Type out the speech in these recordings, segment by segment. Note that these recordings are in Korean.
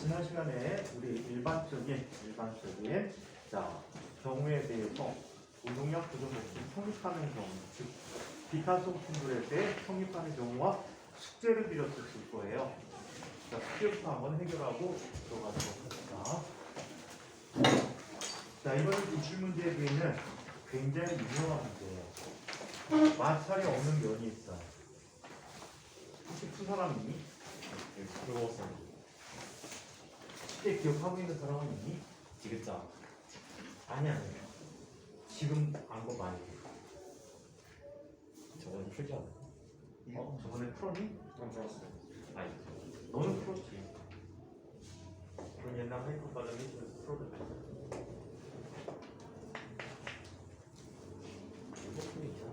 지난 시간에 우리 일반적인 자 경우에 대해서 운동량 부정법칙 성립하는 경우, 즉 비탄소 충돌에 대해 성립하는 경우와 숙제를 드렸을 거예요. 자, 숙제부터 한번 해결하고 들어가도록 합니다. 자, 이번에 기출문제에 비해는 굉장히 유명한 문제예요. 마찰이 없는 면이 있어요. 혹시 푼 사람 있니? 그거였어요. 쉽게 기억하고 있는 사람은 있니? 디귿자. 아니야. 지금 안 거 많이 해. 저번에 풀지 않아요? 저번에 풀었니? 안 풀었어요. 아니, 너는 풀었지. 그런 옛날 하이퍼 과정에 풀어도 돼. 이거 풀이잖아.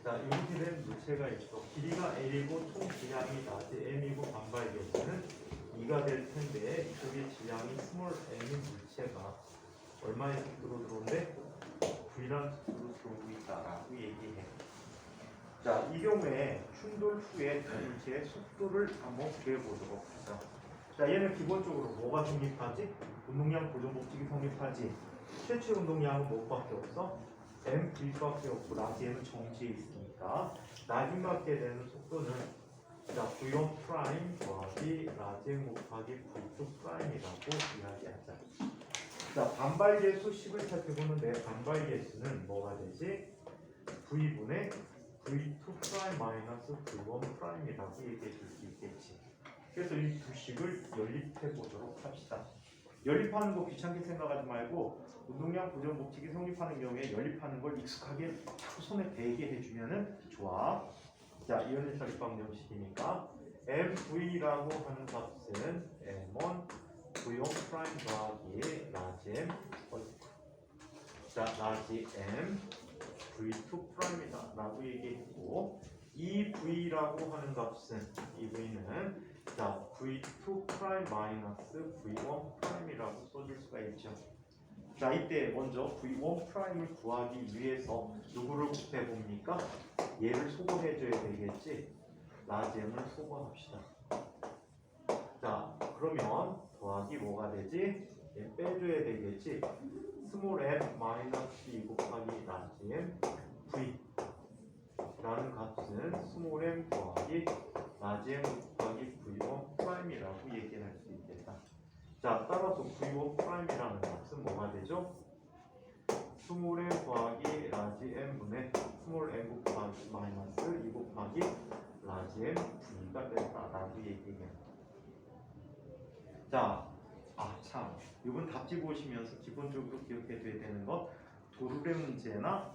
자, 이렇게 된 물체가 있어. 길이가 L이고 총 질량이 낮이 M이고 반발 개수는 2가 될 텐데 이쪽에 질량이 스몰 M인 물체가 얼마의 속도로 들어오는데 V라는 속도로 들어오고 있다라고 얘기해. 자, 이 경우에 충돌 후에 그 물체의 속도를 한번 구해보도록 하자. 자, 얘는 기본적으로 뭐가 성립하지? 운동량 보존 법칙이 성립하지. 최초 운동량은 뭐밖에 없어? mv밖에 없고 라지에는 정지해 있으니까 나중받게 되는 속도는 자 v1 프라임 더하기 라지 곱하기 v2 프라임이라고 이야기하자. 자, 반발 계수 10을 살펴보는데 반발 계수는 뭐가 되지? v분의 v2 프라임 마이너스 v1 프라임이라고 얘기해 줄 수 있겠지. 그래서 이 두 식을 연립해 보도록 합시다. 연립하는 거 귀찮게 생각하지 말고 운동량 보존 법칙이 성립하는 경우에 연립하는 걸 익숙하게 자꾸 손에 배게 해주면은 좋아. 자, 이온의 처리법 명식이니까 MV라고 하는 값은 M1 V1 프라임 더하기 라지 M 자, 라지 M V2 프라임이다 라고 얘기했고, 이 V라고 하는 값은 이 V는 자, V2 프라임 마이너스 V1 프라임이라고 써줄 수가 있죠. 자, 이때 먼저 V1 프라임을 구하기 위해서 누구를 곱해봅니까? 얘를 소거해줘야 되겠지. 라지엠을 소거합시다. 자, 그러면 더하기 뭐가 되지? 얘 빼줘야 되겠지. 스몰 m 마이너스 2 곱하기 라지엠 V 라는 값은 스몰 m 더하기 라지엠 곱하기 V1 프라임이라고 얘기를 할 수 있겠다. 자, 따라서 V1 프라임이라는 값은 뭐가 되죠? 스몰 m 더하기 라지 m분의 스몰 m 곱하기 마이너스 2 곱하기 라지 m v가 된다라고 얘기해요. 자, 참, 이번 답지 보시면서 기본적으로 기억해줘야 되는 것, 도르래 문제나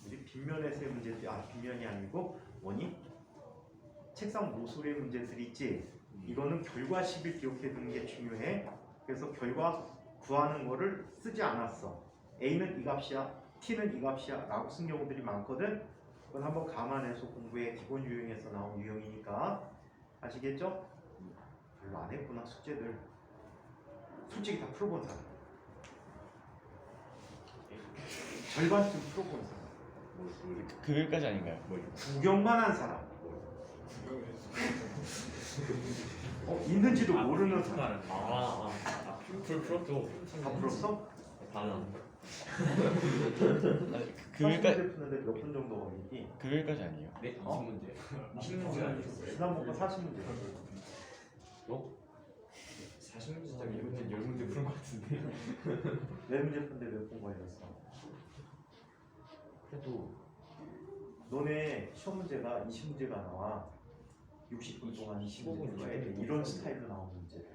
우리 빗면에서의 문제들, 빗면이 아니고 뭐니? 책상 모서리의 문제들 있지? 이거는 결과식을 기억해두는 게 중요해. 그래서 결과 구하는 거를 쓰지 않았어. A는 이 값이야, T는 이 값이야 라고 쓴 경우들이 많거든. 그건 한번 감안해서 공부의 기본 유형에서 나온 유형이니까 아시겠죠? 별로 안 했구나 숙제들. 솔직히 다 풀어본 사람, 절반쯤 풀어본 사람, 그일까지 아닌가요? 구경만 한 사람, 있는지도 모르는 사람. 풀었죠. 다 풀었어? 다는 그일까지 푸는데 몇 분 정도 걸리니? 그일까지 아니에요? 네? 어? 20문제. 20문제 아니었어. 지난번거 40문제. 40문제 딱 10문제 푸는 것 같은데. 4문제 푸는데 몇 분 걸렸어? 그래도 너네 시험 문제가 20문제가 나와. 60분 동안 25분 풀어야 돼. 이런 스타일로 나오는 문제들.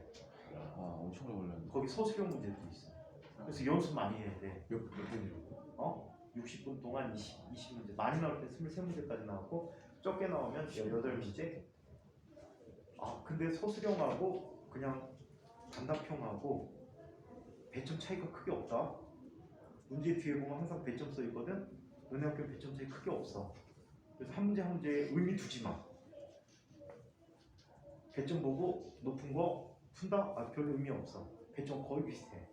엄청 오래 걸렸는데. 거기 서술형 문제도 있어. 그래서 연습 많이 해야 돼. 몇 분이요? 60분 동안 20문제. 많이 나올 때 23문제까지 나오고, 적게 나오면 18문제. 근데 서술형하고 그냥 단답형하고 배점 차이가 크게 없다. 문제 뒤에 보면 항상 배점 써 있거든. 너네 학교 배점 차이 크게 없어. 그래서 한 문제 한 문제에 의미 두지 마. 배점 보고 높은 거 푼다? 별 의미 없어. 배점 거의 비슷해.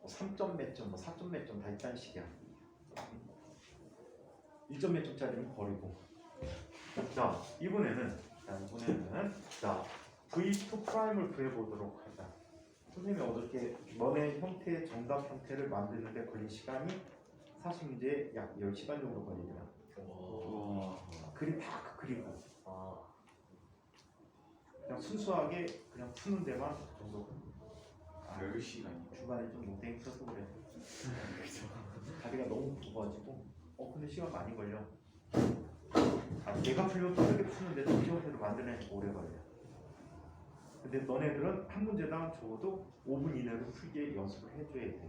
3점 몇 점, 4점 몇 점 다 있다는 식이야. 1점 몇 점짜리는 버리고. 자, 이번에는 자 V2 프라임을 구해보도록 하자. 선생님이 어저께 너네 형태의 정답 형태를 만드는데 걸린 시간이 사실 문제 약 10시간 정도 걸리더라. 우와. 그림 다 그리고 그냥 순수하게 그냥 푸는 데만 그 정도. 10시간이. 중간에 좀 농땡이 쳐서 그래. 다리가 너무 굵어가지고 근데 시간 많이 걸려. 내가 풀려도 빠르게 푸는데 정시 형태로 만드는 오래 걸려. 근데 너네들은 한 문제당 적어도 5분 이내로 풀게 연습을 해줘야 돼.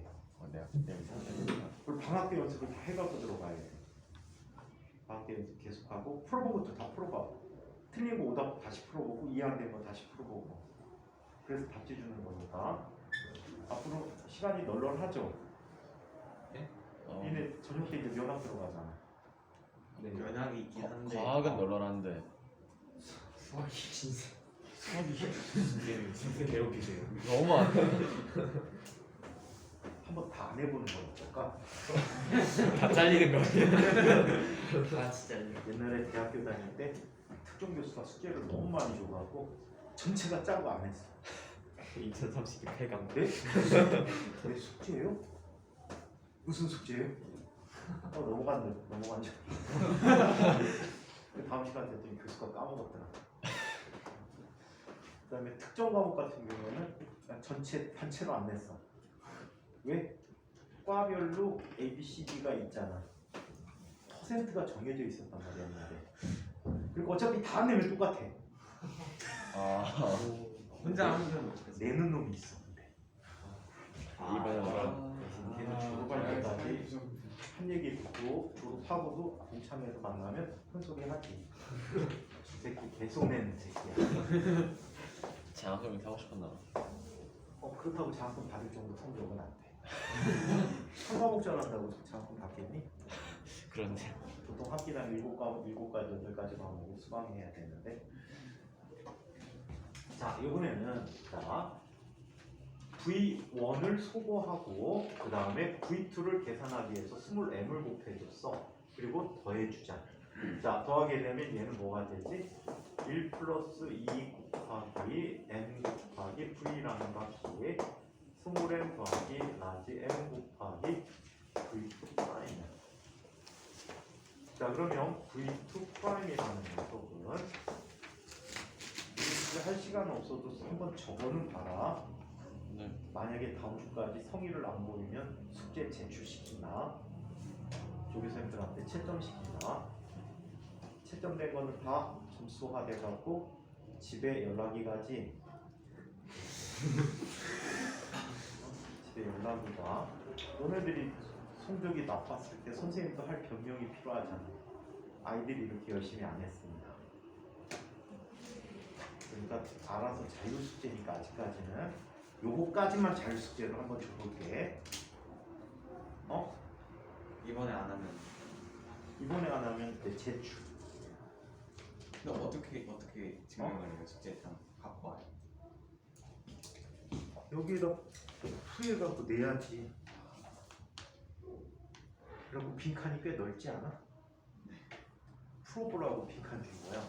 내가 이상하다. 그리고 방학 때 연습을 다 해가서 들어가야 돼. 방학 때 연습 계속하고 풀어본 것도 다 풀어봐. 틀린 거 오답 다시 풀어보고 이해 안 된 거 다시 풀어보고. 그래서 답지 주는 거니까 앞으로 시간이 널널하죠. 얘네 저녁 때 이제 면학 들어가잖아. 네, 면학이 있긴 한데. 과학은 널널한데 수학이 진짜. 수학이 진짜 괴롭히세요. 너무 안 돼. 한번 다 안 해보는 건 어떨까? 다 잘리는 거 아니에요? 아 진짜. 옛날에 대학교 다닐 때 특정 교수가 숙제를 너무 많이 줘가지고 전체가 짜고 안 했어. 2030년 폐강. 네? 내 숙제예요? 무슨 숙제예요? 넘어간 줄. 다음 시간 됐더니 교수가 까먹었더라. 그다음에 특정 과목 같은 경우에는 그냥 전체 단체로 안 냈어. 왜? 과별로 A, B, C, D가 있잖아. 퍼센트가 정해져 있었단 말이야 옛날에. 그리고 어차피 다 내면 똑같아. 혼자 하면 어떡해? 내는 놈이 있어. 근데 이번에 걔는 졸업할 때까지 한 얘기 듣고 졸업하고도 동창회에서 만나면 큰 소리 하지. 이 새끼 계속 내는 새끼야. 장학금이 타고 싶었나 봐. 그렇다고 장학금 받을 정도 성적은 안 돼. 한 과목 잘한다고 장학금 받겠니? 그런데 보통 학기당 7과목, 7가지, 8가지 과목을 수강해야 되는데. 자, 이번에는 자 V1을 소거하고 그 다음에 V2를 계산하기 위해서 20m을 곱해줬어. 그리고 더해주자. 자, 더하게 되면 얘는 뭐가 되지? 1 플러스 2 곱하기 m 곱하기 v라는 값이 20m 더하기 라지 m 곱하기 v2 프라임. 자, 그러면 v2 프라임이라는 녀석은 할 시간은 없어도 한번 적어는 봐라. 네. 만약에 다음 주까지 성의를 안 보이면 숙제 제출시킨다. 조교생들한테 채점시킨다. 채점된 거는 다 점수화 돼갖고 집에 연락이 가지. 집에 연락이 가. 너네들이 성적이 나빴을 때 선생님도 할 변명이 필요하잖아. 아이들이 이렇게 열심히 안 했습니다. 그러니까 알아서 자유숙제니까 아직까지는 요거까지만 자유숙제로 한번 줘볼게. 이번에 안 하면. 이번에 안 하면 내 제출. 근데 어떻게 증명을 해요? 숙제 다 갖고 와요. 여기에다 후회갖고 내야지. 그리고 빈칸이 꽤 넓지 않아? 풀어보라고 빈칸 준 거야.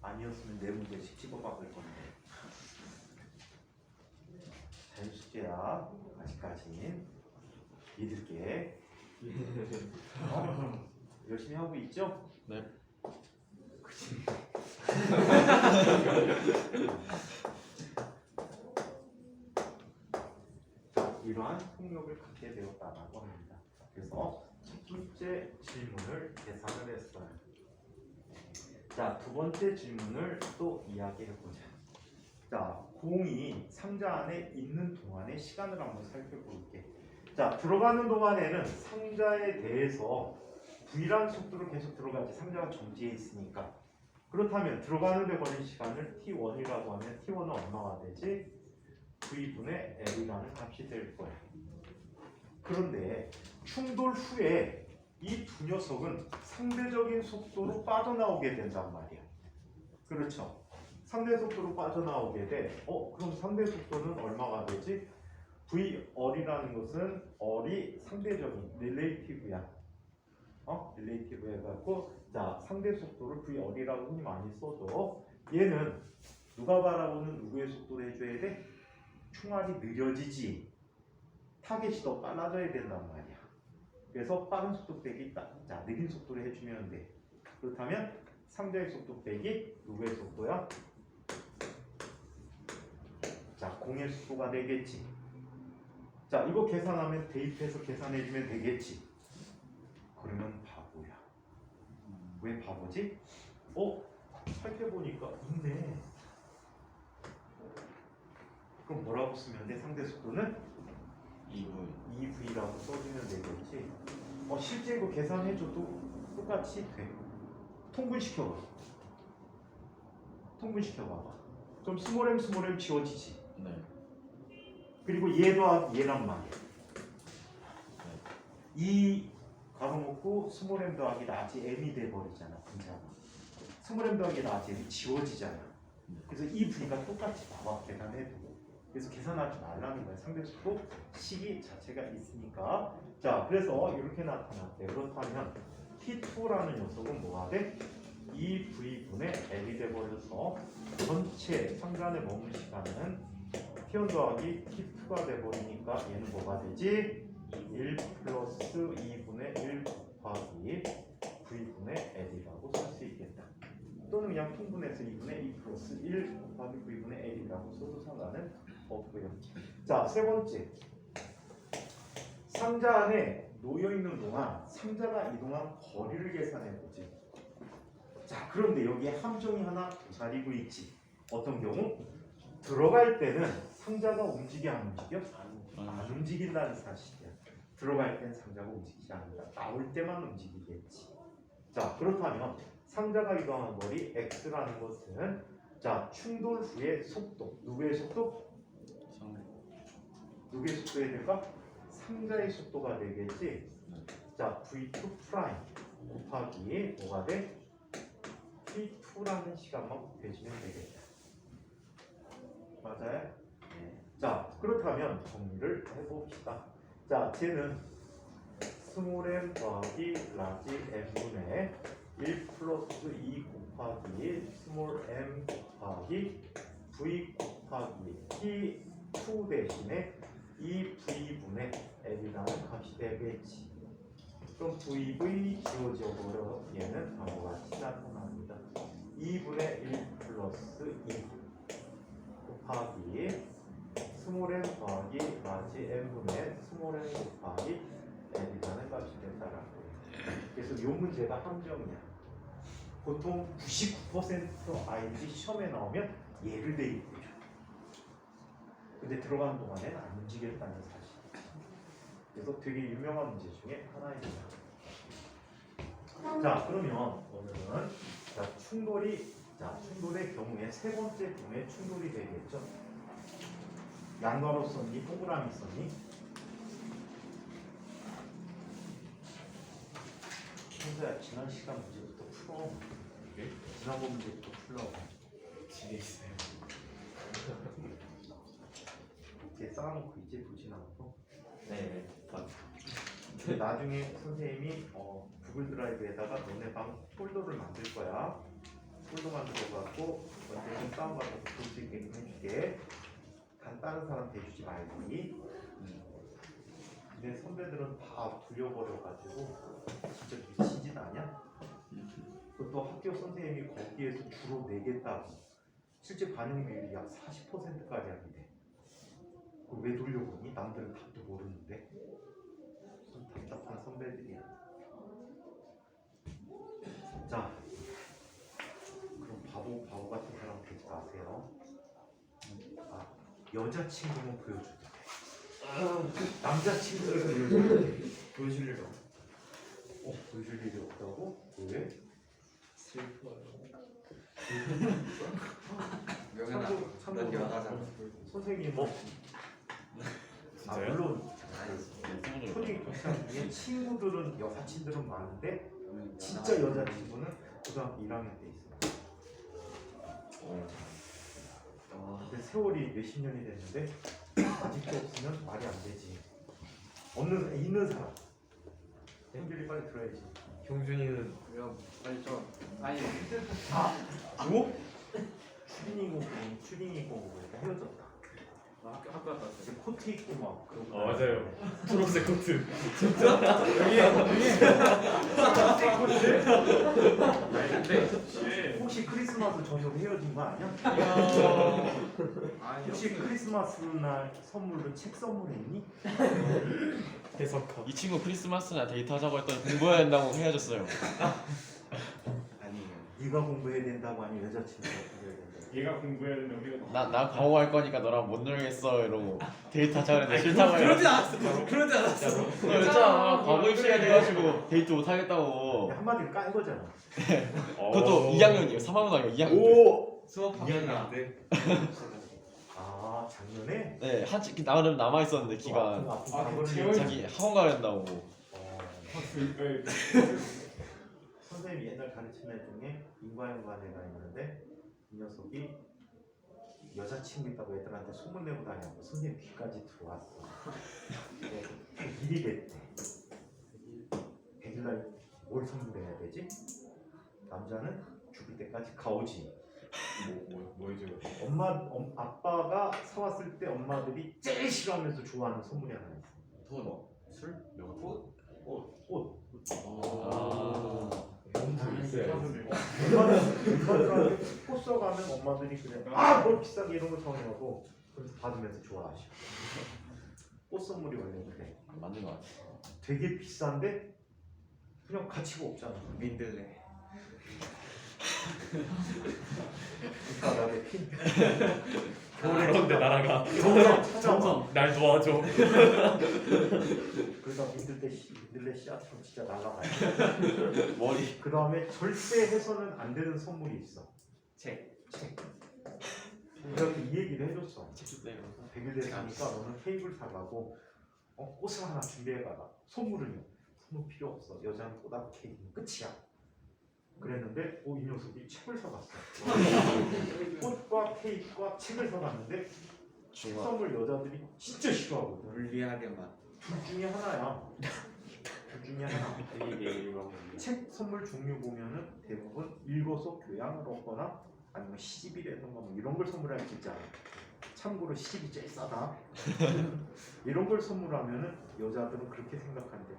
아니었으면 네 문제씩 집어박을 건데. 자유숙제야. 아직까진 믿을게. 열심히 하고 있죠? 네. 그치. 자, 이러한 폭력을 갖게 되었다라고 합니다. 그래서 첫 번째 질문을 계산을 했어요. 자, 두 번째 질문을 또 이야기해보자. 자, 공이 상자 안에 있는 동안의 시간을 한번 살펴볼게. 자, 들어가는 동안에는 상자에 대해서 V라는 속도로 계속 들어가지. 상자가 정지해 있으니까. 그렇다면 들어가는 데 걸린 시간을 T1이라고 하면 T1은 얼마가 되지? V분의 L이라는 값이 될 거야. 그런데 충돌 후에 이 두 녀석은 상대적인 속도로 빠져나오게 된단 말이야. 그렇죠? 상대 속도로 빠져나오게 돼. 그럼 상대 속도는 얼마가 되지? V얼이라는 것은 얼이 상대적인 릴레이티브야. 릴레이티브 해갖고 자 상대 속도를 V얼이라고 흔히 많이 써도 얘는 누가 바라보는 누구의 속도를 해줘야 돼? 충활이 느려지지 타겟이 더 빨라져야 된단 말이야. 그래서 빠른 속도 빼기 자 느린 속도를 해주면 돼. 그렇다면 상대의 속도 빼기 누구의 속도야? 자 공의 속도가 되겠지. 자 이거 계산하면 대입해서 계산해주면 되겠지. 그러면 바보야. 왜 바보지? 살펴보니까 있네. 그럼 뭐라고 쓰면 돼? 상대 속도는 2v라고 써주면 되겠지. 실제 이거 계산해줘도 똑같이 돼. 통분시켜봐. 통분시켜봐봐. 그럼 스몰m 지워지지. 네. 그리고 얘도 얘란 말이야. 이 가로놓고 스몰m 더하기 라지 m이 돼버리잖아. 분자가. 스몰m 더하기 라지 m이 지워지잖아. 그래서 이 v가 똑같이 봐봐. 계산해도. 그래서 계산하지 말라는 거야. 상대속도 식이 자체가 있으니까. 자, 그래서 이렇게 나타났대. 그렇다면 T2라는 녀석은 뭐가 돼? 2V분의 L이 돼버려서 전체 상단에 머문 시간은 T1 더하기 T2가 돼버리니까 얘는 뭐가 되지? 1 플러스 2분의 1 곱하기 V분의 L이라고 쓸 수 있겠다. 또는 그냥 통분해서 2분의 2 플러스 1 곱하기 V분의 L이라고 써도 상관은 없고요. 자, 세 번째. 상자 안에 놓여있는 동안 상자가 이동한 거리를 계산해보지. 자, 그런데 여기에 함정이 하나 도사리고 있지. 어떤 경우? 들어갈 때는 상자가 움직여 안 움직여? 안 움직인다는 사실이야. 들어갈 때는 상자가 움직이지 않는다. 나올 때만 움직이겠지. 자, 그렇다면 상자가 이동하는 거리 x라는 것은 자, 충돌 후의 속도. 누구의 속도? 누구의 속도에 될까? 상자의 속도가 되겠지. 자, v2 프라임 곱하기 뭐가 돼? t2라는 시간만 곱해주면 되겠다. 맞아요? 네. 자, 그렇다면 정리를 해봅시다. 자, 쟤는 스몰 m 더하기 라지 m분의 1 플러스 2 곱하기 스몰 m 곱하기 v 곱하기 t2 대신에 2v분의 l이라는 값이 되겠지. 그럼 vv 지워져 버려 얘는 다음과 같이 나타납니다. 2분의 1 플러스 2 곱하기 스몰 m 더하기 라지 m분의 스몰 m 곱하기 l이라는 값이 된다라고 해요. 그래서 이 문제가 함정이야. 보통 99% 아이들이 시험에 나오면 얘를 대입해줘. 근데 들어가는 동안에는 안 움직였다는 사실. 그래서 되게 유명한 문제 중에 하나입니다. 자, 그러면 오늘은 충돌의 경우에 세 번째 경우에 충돌이 되겠죠. 양가로 썼니? 동그라미 썼니? 현서야, 지난 시간 문제부터 풀어. 네? 지난번 문제부터 풀라고. 집에 있어요. 이렇게 쌓아놓고 이제 보진 않고. 네. 나중에 선생님이 구글 드라이브에다가 너네 방 폴더를 만들 거야. 폴더 만들어갖고 언제든 다운받아서 볼 수 있게끔 해줄게. 다른 사람 대주지 말기. 근데 선배들은 다 돌려버려가지고 진짜 미치진 않냐? 그것도 학교 선생님이 거기에서 주로 내겠다고. 실제 반영 비율이 약 40%까지 하게 돼. 그걸 왜 돌려보니? 남들은 답도 모르는데. 좀 답답한 선배들이야. 자, 그럼 바보 같은 사람 되지 마세요. 여자친구는 보여줘도 돼. 남자친구를 보여줘도 돼. 보여줄 일 보여줄 일이 없다고? 왜? 슬퍼요. 명현아, 참고로 넌 연하잖아. 선생님 진짜요? 물론 네, 초딩 동창 친구들은 여사친들은 많은데 진짜 여자친구는 고등학교 1학년 때 있어요. 근데 세월이 몇십 년이 됐는데 아직도 없으면 말이 안 되지. 있는 사람. 앵글이 빨리 들어야지. 경준이는 그냥 빨리 좀 아니 줘? 추리닝 공부 보니까 헤어졌다. 학교 갔다 왔어요. 이제 코트 입고 막 그러고. 맞아요. 초록색 코트. 혹시 크리스마스 저녁 헤어진 거 아니야? 아니 혹시 크리스마스 날 선물로 책 선물했니? 해석하. 이 친구 크리스마스나 데이트하자고 했더니 공부해야 된다고 헤어졌어요. 아니에요. 네가 공부해야 된다고 하니 여자친구가 공부해야 된다고. 얘가 공부해야 되는 우리가. 나 강호할 거니까 너랑 못 놀겠어 이러고 데이트하자 그랬는데 싫다고 해요. 그러지 않았어. 그러지 않았어. 그랬잖아. 과거 시간 돼가지고 데이트 못 하겠다고. 한마디로 깐 거잖아. 그것도 2학년이에요. 3학년 아니고 2학년. 오! 수업 방해인데. 아 작년에? 네, 한치 나름 남아 있었는데 기간. 재원이- 자기 학원 가야 된다고. 선생님이 옛날 가르친 애 중에 인과연관 애가 있는데 이 녀석이 여자친구 있다고 애들한테 소문내고 다녔고 선생님 귀까지 들어왔어. 100일이 됐대. 100일날 뭘 선물해야 되지? 남자는 죽을 때까지 가오지. 뭐죠? 아빠가 사왔을 때 엄마들이 제일 싫어하면서 좋아하는 선물이 하나 있어. 돈, 술, 명품, 옷. 아. 엄마들한테 꽃 써가면 엄마들이 그래 뭘 비싸게 이런 거 사오냐고 그래서 받으면서 좋아하셔. 꽃 선물이 원래 그래. 맞는 거 같아. 되게 비싼데 그냥 가치가 없잖아. 민들레. 나의 핀. 그런데 나라가 정성. 날 도와줘. 그러다 민들레 씨앗처럼 진짜 날아가요. 머리. 그 다음에 절대 해서는 안 되는 선물이 있어. 책. 내가 이 얘기를 해줬어. 책 줬대요. 100일 됐으니까 너는 케이크를 사가고 꽃을 하나 준비해가라. 선물은요? 선물 필요 없어. 여자는 꽃하고 케이크는 끝이야. 그랬는데 이 녀석이 책을 사갔어. 꽃과 케이크와 책을 사갔는데 책 선물 여자들이 진짜 싫어하거든. 물리하게만. 둘 중에 하나야. 둘 중에 하나. 책 선물 종류 보면은 대부분 읽어서 교양을 얻거나 아니면 시집이라든가 뭐 이런 걸 선물할 수 있잖아. 참고로 시집이 제일 싸다. 이런 걸 선물하면은 여자들은 그렇게 생각한대.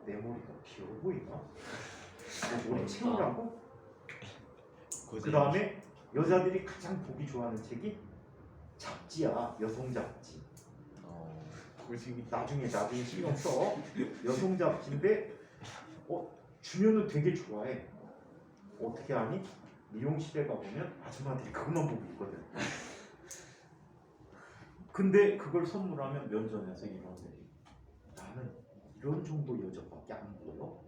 내 머리가 귀여워 보이나? 내 머리 채우라고? 그 다음에 여자들이 가장 보기 좋아하는 책이 잡지야. 여성 잡지. 나중에 신경 써. 여성 잡지인데 주면은 되게 좋아해. 어떻게 하니? 미용실에 가보면 아줌마들이 그것만 보고 있거든. 근데 그걸 선물하면 면전에서 이런들이 나는 이런 정도 여자밖에 안 보여.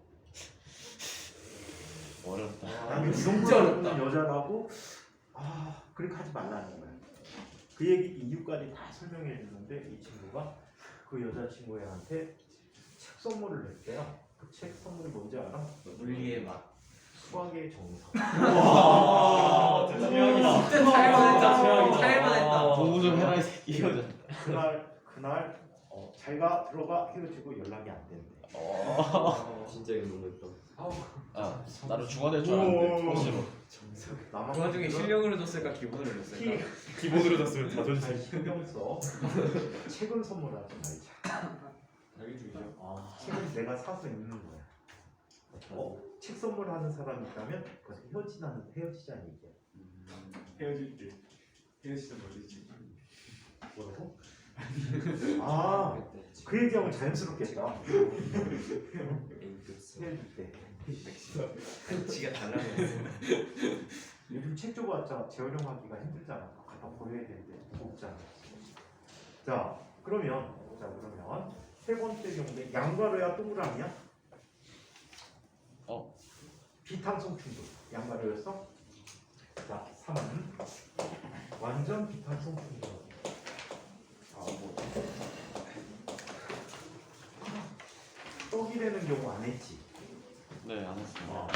어렵다. 나는 진짜 이런 어렵다. 걸 여자라고 그렇게 하지 말라는 거야. 그 얘기 이유까지 다 설명해 주는데 이 친구가 그 여자친구한테 책 선물을 냈대요. 그 책 선물이 뭔지 알아? 물리의 맛. 수학의 정석. 와, 진짜 최악이다. 진짜 잘못했다. 최악이다. 잘못했다. 공부 좀 해라 이 새끼. 그날 잘가 들어가 헤어지고 연락이 안 된대. 진짜 이거 너무했다. 아, 나는 중화될 줄 알았는데 혹시로. 나만 그 와중에 실력으로 줬을까 기본으로 줬을까? 기본으로 줬으면 잘 자존심. 신경 써. 책은 선물하지 말자. 자기 중이죠. 책은 내가 사서 읽는 거야. 책 선물하는 사람이 있다면 그것은 헤어지자는 얘기야. 헤어질게. 헤어지자 멀리지. 뭐라고? 그 얘기하면 자연스럽겠다. 헤어질 때. 지가 달라졌어. 요즘 책 줘봤자 재활용하기가 힘들잖아. 갖다 버려야 되는데 없잖아. 자 그러면 세 번째 경우에 양과로야 동그라미야? 비탄성 충돌. 양과로였어? 자 3은 완전 비탄성 충돌. 떡이 되는 경우 안 했지? 네, 안 했습니다.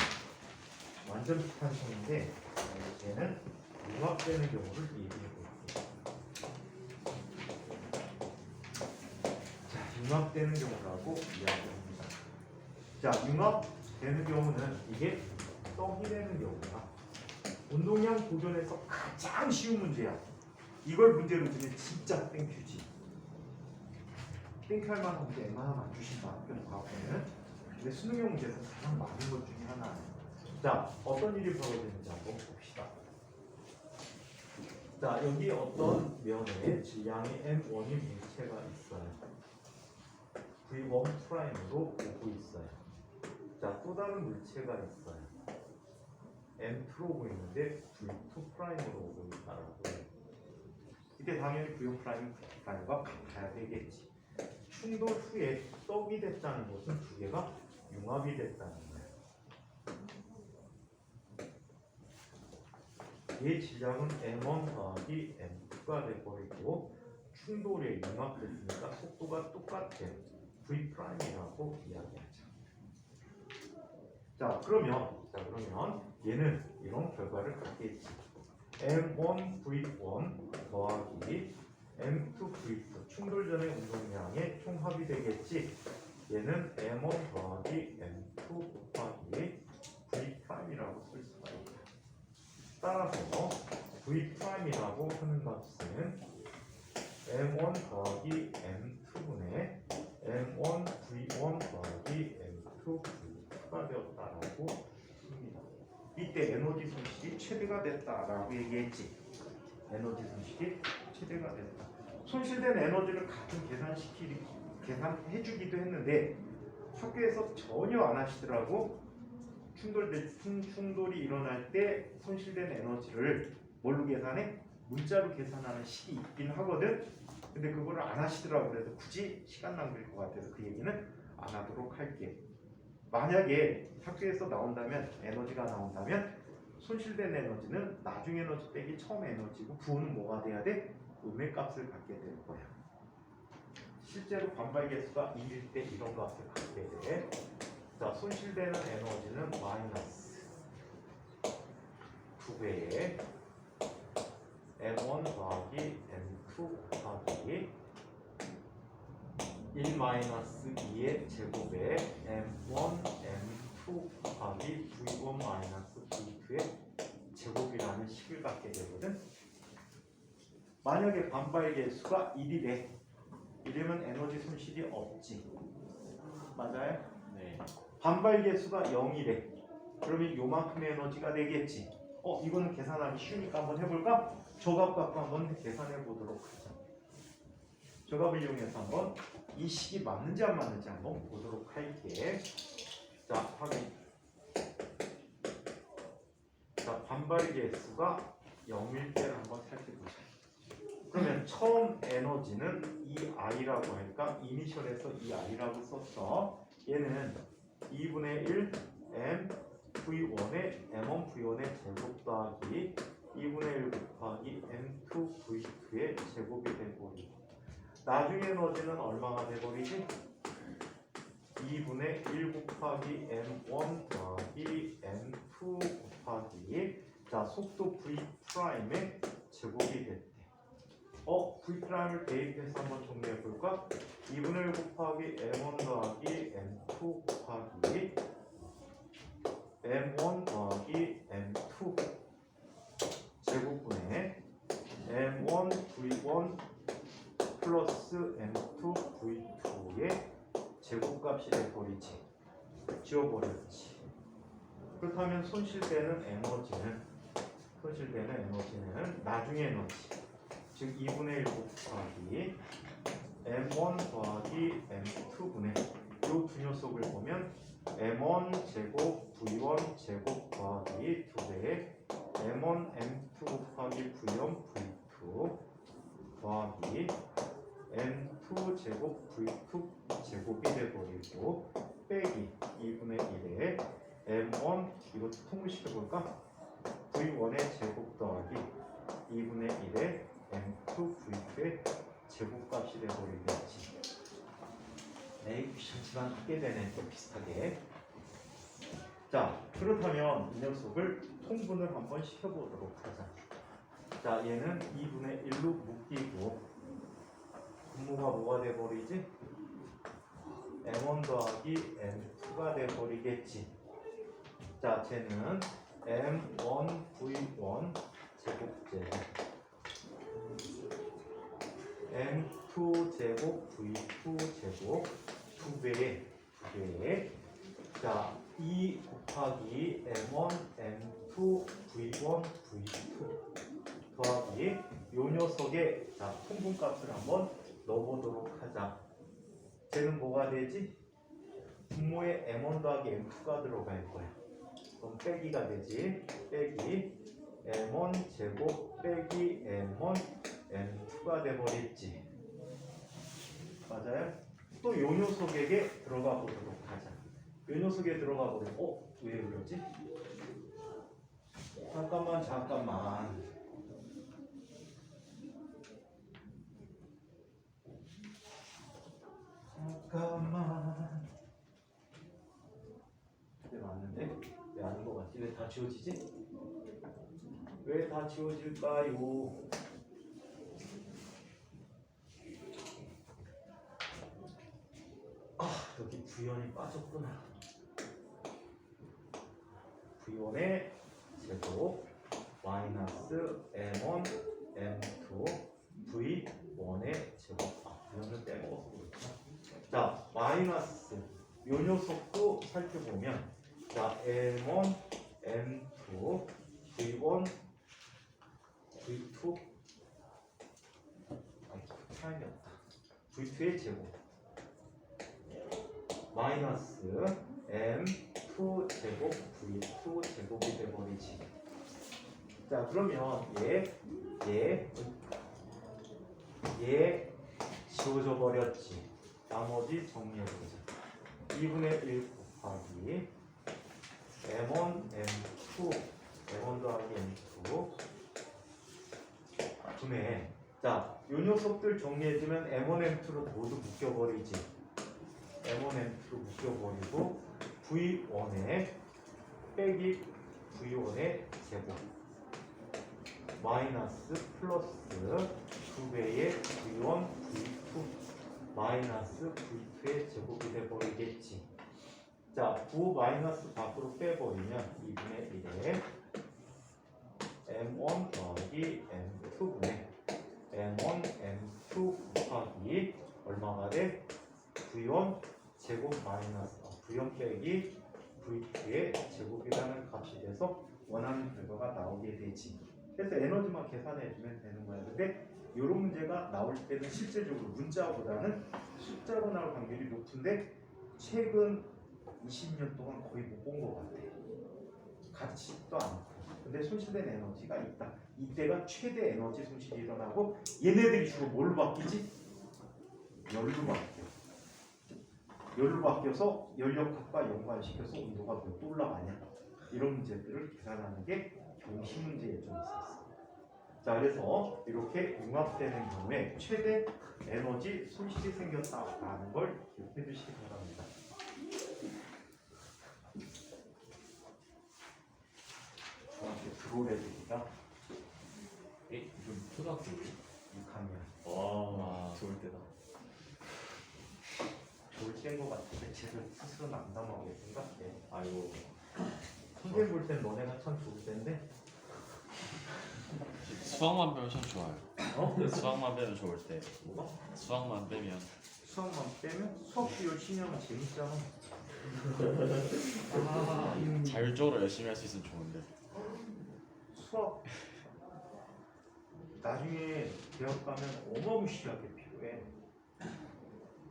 완전 비탄성인데 얘는 융합되는 경우를 얘기해 볼게요. 자, 융합되는 경우라고 이야기합니다. 자, 융합되는 경우는 이게 떡이 되는 경우야. 운동량 도전에서 가장 쉬운 문제야. 이걸 문제로 주면 진짜 땡큐지. 땡큐할 만한 문제 웬만하면 안 주신다. 학교 과학에는. 근데 수능형 문제에서 가장 많은 것 중에 하나예요. 자, 어떤 일이 벌어지는지 한번 봅시다. 자, 여기 어떤 면에 질량이 M1이 물체가 있어요. V1 프라임으로 오고 있어요. 자, 또 다른 물체가 있어요. M2로 오고 있는데 V2 프라임으로 오고 있다라고 해요. 이때 당연히 V1 프라임과 같아야 되겠지. 충돌 후에 떡이 됐다는 것은 두 개가 융합이 됐다는 거예요. 얘 질량은 M1 더하기 M2가 돼버리고 충돌에 융합됐으니까 속도가 똑같아요. V'이라고 이야기하죠. 자, 그러면 얘는 이런 결과를 갖겠지. M1 V1 더하기 M2 V2 충돌 전의 운동량의 총합이 되겠지. 얘는 M1 더하기 M2 곱하기 V'이라고 쓸 수가 있다. 따라서 V'이라고 하는 값은 M1 더하기 M2분의 M1 V1 더하기 M2 V2가 되었다라고 씁니다. 이때 에너지 손실이 최대가 됐다라고 얘기했지. 에너지 손실이 최대가 됐다. 손실된 에너지를 가끔 계산해주기도 했는데 학교에서 전혀 안 하시더라고. 충돌이 일어날 때 손실된 에너지를 뭘로 계산해? 문자로 계산하는 식이 있긴 하거든. 근데 그거를 안 하시더라고. 그래서 굳이 시간 낭비일 것 같아서 그 얘기는 안 하도록 할게. 만약에 학교에서 나온다면, 에너지가 나온다면 손실된 에너지는 나중 에너지 빼기 처음 에너지고 부호는 뭐가 돼야 돼? 음의 값을 갖게 될 거야. 실제로 반발 개수가 2일 때 이런 값을 갖게 돼. 자, 손실되는 에너지는 마이너스 2배의 M1 더하기 M2 곱하기 1 마이너스 2의 제곱에 M1 M2 곱하기 V1 마이너스 V2의 제곱이라는 식을 갖게 되거든. 만약에 반발 개수가 1이래. 이러면 에너지 손실이 없지. 맞아요? 네. 반발 개수가 0이래. 그러면 요만큼의 에너지가 되겠지. 이거는 계산하기 쉬우니까 한번 해볼까? 저 값 갖고 한번 계산해 보도록 하자. 저 값을 이용해서 한번 이 식이 맞는지 안 맞는지 한번 보도록 할게. 자, 확인. 자, 반발 개수가 0일 때를 한번 살펴보자. 그러면 처음 에너지는 이 i라고 하니까 이니셜에서 이 i라고 썼어. 얘는 2분의 1 m v1의 m1 v1의 제곱 더하기 2분의 1 곱하기 m2 v2의 제곱이 돼버리고, 나중에 에너지는 얼마가 돼버리지? 2분의 1 곱하기 m1 더하기 m2 곱하기, 자, 속도 v'의 제곱이 됐대. v'을 대입해서 한번 정리해볼까? 2분의 1 곱하기 m1 더하기 m2 곱하기 m1 더하기 m2 제곱분의 m1 v1 플러스 m2 v2의 제곱값이 돼버리지. 지워버렸지. 그렇다면 손실되는 에너지는 나중에 에너지, 즉 2분의 1 곱하기 m1 더하기 m2분의 이 두 녀석을 보면 m1 제곱 v1 제곱 더하기 2배의 m1 m2 곱하기 v1 v2 더하기 m2 제곱 v2 제곱이 돼버리고 빼기 2분의 1에 m1 이것도 통분시켜볼까? v1의 제곱 더하기 2분의 1에 m2 v2의 제곱값이 돼버리겠지. 에이, 귀찮지만 하게 되네. 또 비슷하게. 자, 그렇다면 이 녀석을 통분을 한번 시켜보도록 하자. 자, 얘는 2분의 1로 묶이고 분모가 뭐가 돼버리지? m1 더하기 m2가 돼버리겠지. 자, 쟤는 M1V1 제곱제 M2 제곱 V2 제곱 2배에 자, 2 곱하기 M1 M2 V1 V2 더하기 요 녀석의 자, 통분값을 한번 넣어보도록 하자. 쟤는 뭐가 되지? 분모에 M1 더하기 M2가 들어갈 거야. 그럼 빼기가 되지. 빼기 M1 제곱 빼기 M1 M2가 돼버렸지. 맞아요? 또 요 녀석에게 들어가 보도록 하자. 요 녀석에 들어가 보면 왜 그러지? 잠깐만 이게 맞는데? 왜 아닌 것 같지? 왜 다 지워지지? 왜 다 지워질까요? 여기 V1이 빠졌구나. V1의 제곱 마이너스 M1 M2 V1의 제곱 V1을 빼먹어서 그렇구나. 자, 마이너스 요 녀석도 살펴보면 자, M1 M2 V1 V2 차이가 없다. V2의 제곱 마이너스 M2 제곱 V2 제곱이 돼버리지. 자, 그러면 얘 지워져 버렸지. 나머지 정리해보자. 2분의 1 곱하기 M1 M2 M1 더하기 M2 분의 자, 요 녀석들 정리해주면 M1 M2로 모두 묶여버리지. M1 M2로 묶여버리고 V1에 빼기 V1의 제곱 마이너스 플러스 2배의 V1 V2 마이너스 V2의 제곱이 돼버리겠지. 자, 9 마이너스 밖으로 빼버리면 2분의 1에 M1 더하기 M2분의 M1 M2 곱하기 얼마가 돼? V1 제곱 마이너스 V1 빼기 V2의 제곱이라는 값이 돼서 원하는 결과가 나오게 되지. 그래서 에너지만 계산해주면 되는 거야. 근데 이런 문제가 나올 때는 실질적으로 문자보다는 숫자로 나올 확률이 높은데 최근 20년 동안 거의 못 본 것 같아. 같지도 않고. 근데 손실된 에너지가 있다. 이때가 최대 에너지 손실이 일어나고 얘네들이 주로 뭘로 바뀌지? 열로 바뀌어. 열로 바뀌어서 연력학과 연관시켜서 온도가 몇 도 올라가냐 이런 문제들을 계산하는 게 경시 문제에 좀 있었어. 자, 그래서 이렇게 융합되는 경우에 최대 에너지 손실이 생겼다라는 걸 기억해 주시기 바랍니다. 저한테 들어오래드리다 좀 초등학생이 6학년 와 좋을 때다. 좋을 때인 것 같은데 쟤를 스스로 남담하게 생각해. 아이고 선생님 볼 땐 너네가 참 좋을 텐데 수학만 빼면 참 좋아요. 수학만 빼면 좋을 때. 뭐가? 수학만 빼면. 수학만 빼면 수학도 열심히 하면 재밌잖아. 자율적으로 열심히 할 수 있으면 좋은데. 수학 나중에 대학 가면 어마무시하게 필요해.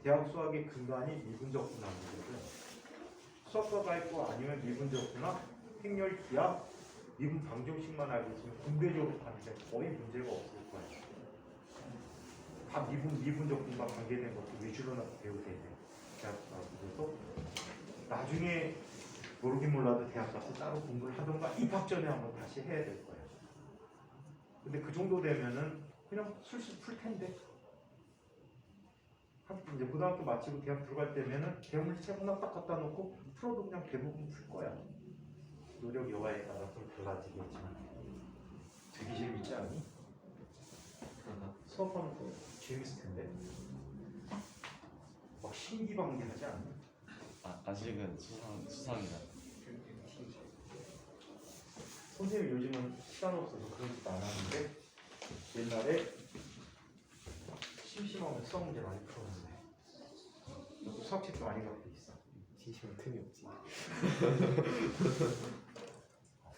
대학 수학의 근간이 미분적 분학이거든. 수학과가 있고 아니면 미분적 분학, 행렬, 기하, 미분 방정식만 알고 있으면 군대적으로 가는데 거의 문제가 없을 거야. 다 미분적 분과 관계된 것도 위주로 배우게 돼. 대학 수학. 그래서 나중에 모르긴 몰라도 대학 가서 따로 공부를 하던가 입학 전에 한번 다시 해야 될 거야. 근데 그 정도 되면은 그냥 술술 풀 텐데. 이제 고등학교 마치고 대학 들어갈 때면은 대학 물리책 하나 딱 갖다 놓고 풀어도 그냥 대부분 풀 거야. 노력 여하에 따라서 달라지겠지만 되게 재밌지 않니? 수업하는 거 재밌을 텐데. 막 신기방기하지 않니? 아직은 수상이다. 선생님 요즘은 시간 없어서 그러지도 않았는데 옛날에 심심하면 수학 문제 많이 풀었는데 너도 수학책도 많이 갖고 있어. 진심은 틈이 없지.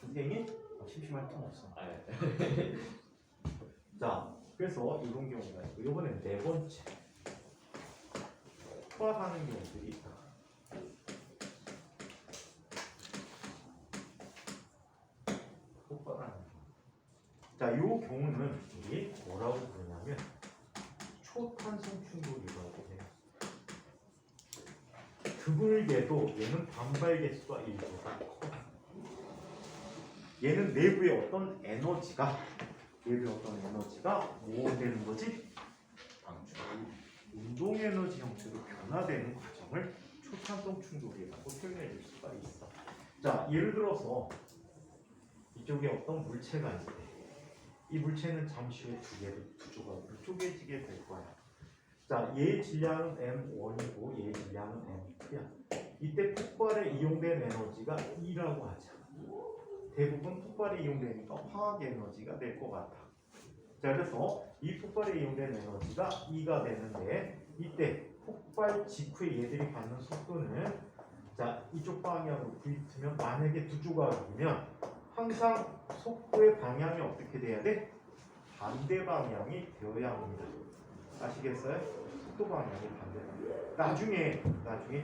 선생님이 심심할 틈 없어. 아, 예. 자, 그래서 이런 경우가 있고 이번엔 네 번째 포함하는 경우들이 있다. 폭발하는 경우. 자, 이 경우는 이게 뭐라고 부르냐면 초탄성 충돌이라고 해요. 드물게도 얘는 반발 개수가 1보다 커. 얘는 내부에 어떤 에너지가 모험되는 거지? 방출. 운동 에너지 형태로 변화되는 과정을 초탄성 충돌이라고 표현해 줄 수가 있어. 자, 예를 들어서 이쪽에 어떤 물체가 있는데 이 물체는 잠시 후에 두 조각으로 쪼개지게 될 거야. 자, 얘의 질량은 M1이고 얘의 질량은 M2야. 이때 폭발에 이용된 에너지가 E라고 하자. 대부분 폭발에 이용되니까 화학 에너지가 될 것 같아. 자, 그래서 이 폭발에 이용된 에너지가 E가 되는데 이때 폭발 직후에 얘들이 받는 속도는 자, 이쪽 방향으로 V트면 만약에 두 조각이면 항상 속도의 방향이 어떻게 돼야 돼? 반대 방향이 되어야 합니다. 아시겠어요? 속도 방향이 반대 방향. 나중에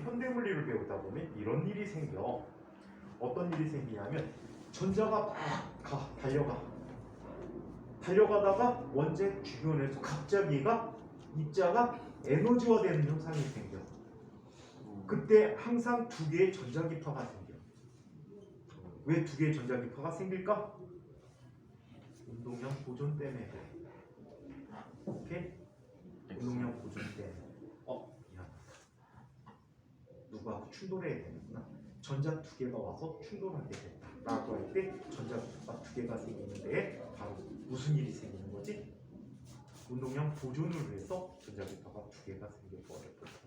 현대물리를 배우다 보면 이런 일이 생겨. 어떤 일이 생기냐면 전자가 막 달려가다가 원자 주변에서 갑자기 얘가 입자가 에너지화되는 현상이 생겨. 그때 항상 두 개의 전자기파가 생겨. 왜 두 개의 전자기파가 생길까? 운동량 보존 때문에 그래. 오케이? 운동량 보존 때문에. 미안하다. 누가 충돌해야 되는구나. 전자 두 개가 와서 충돌하게 된다 라고 할 때 전자기파가 두 개가 생기는데 바로 무슨 일이 생기는 거지? 운동량 보존을 위해서 전자기파가 두 개가 생겨버렸거든요.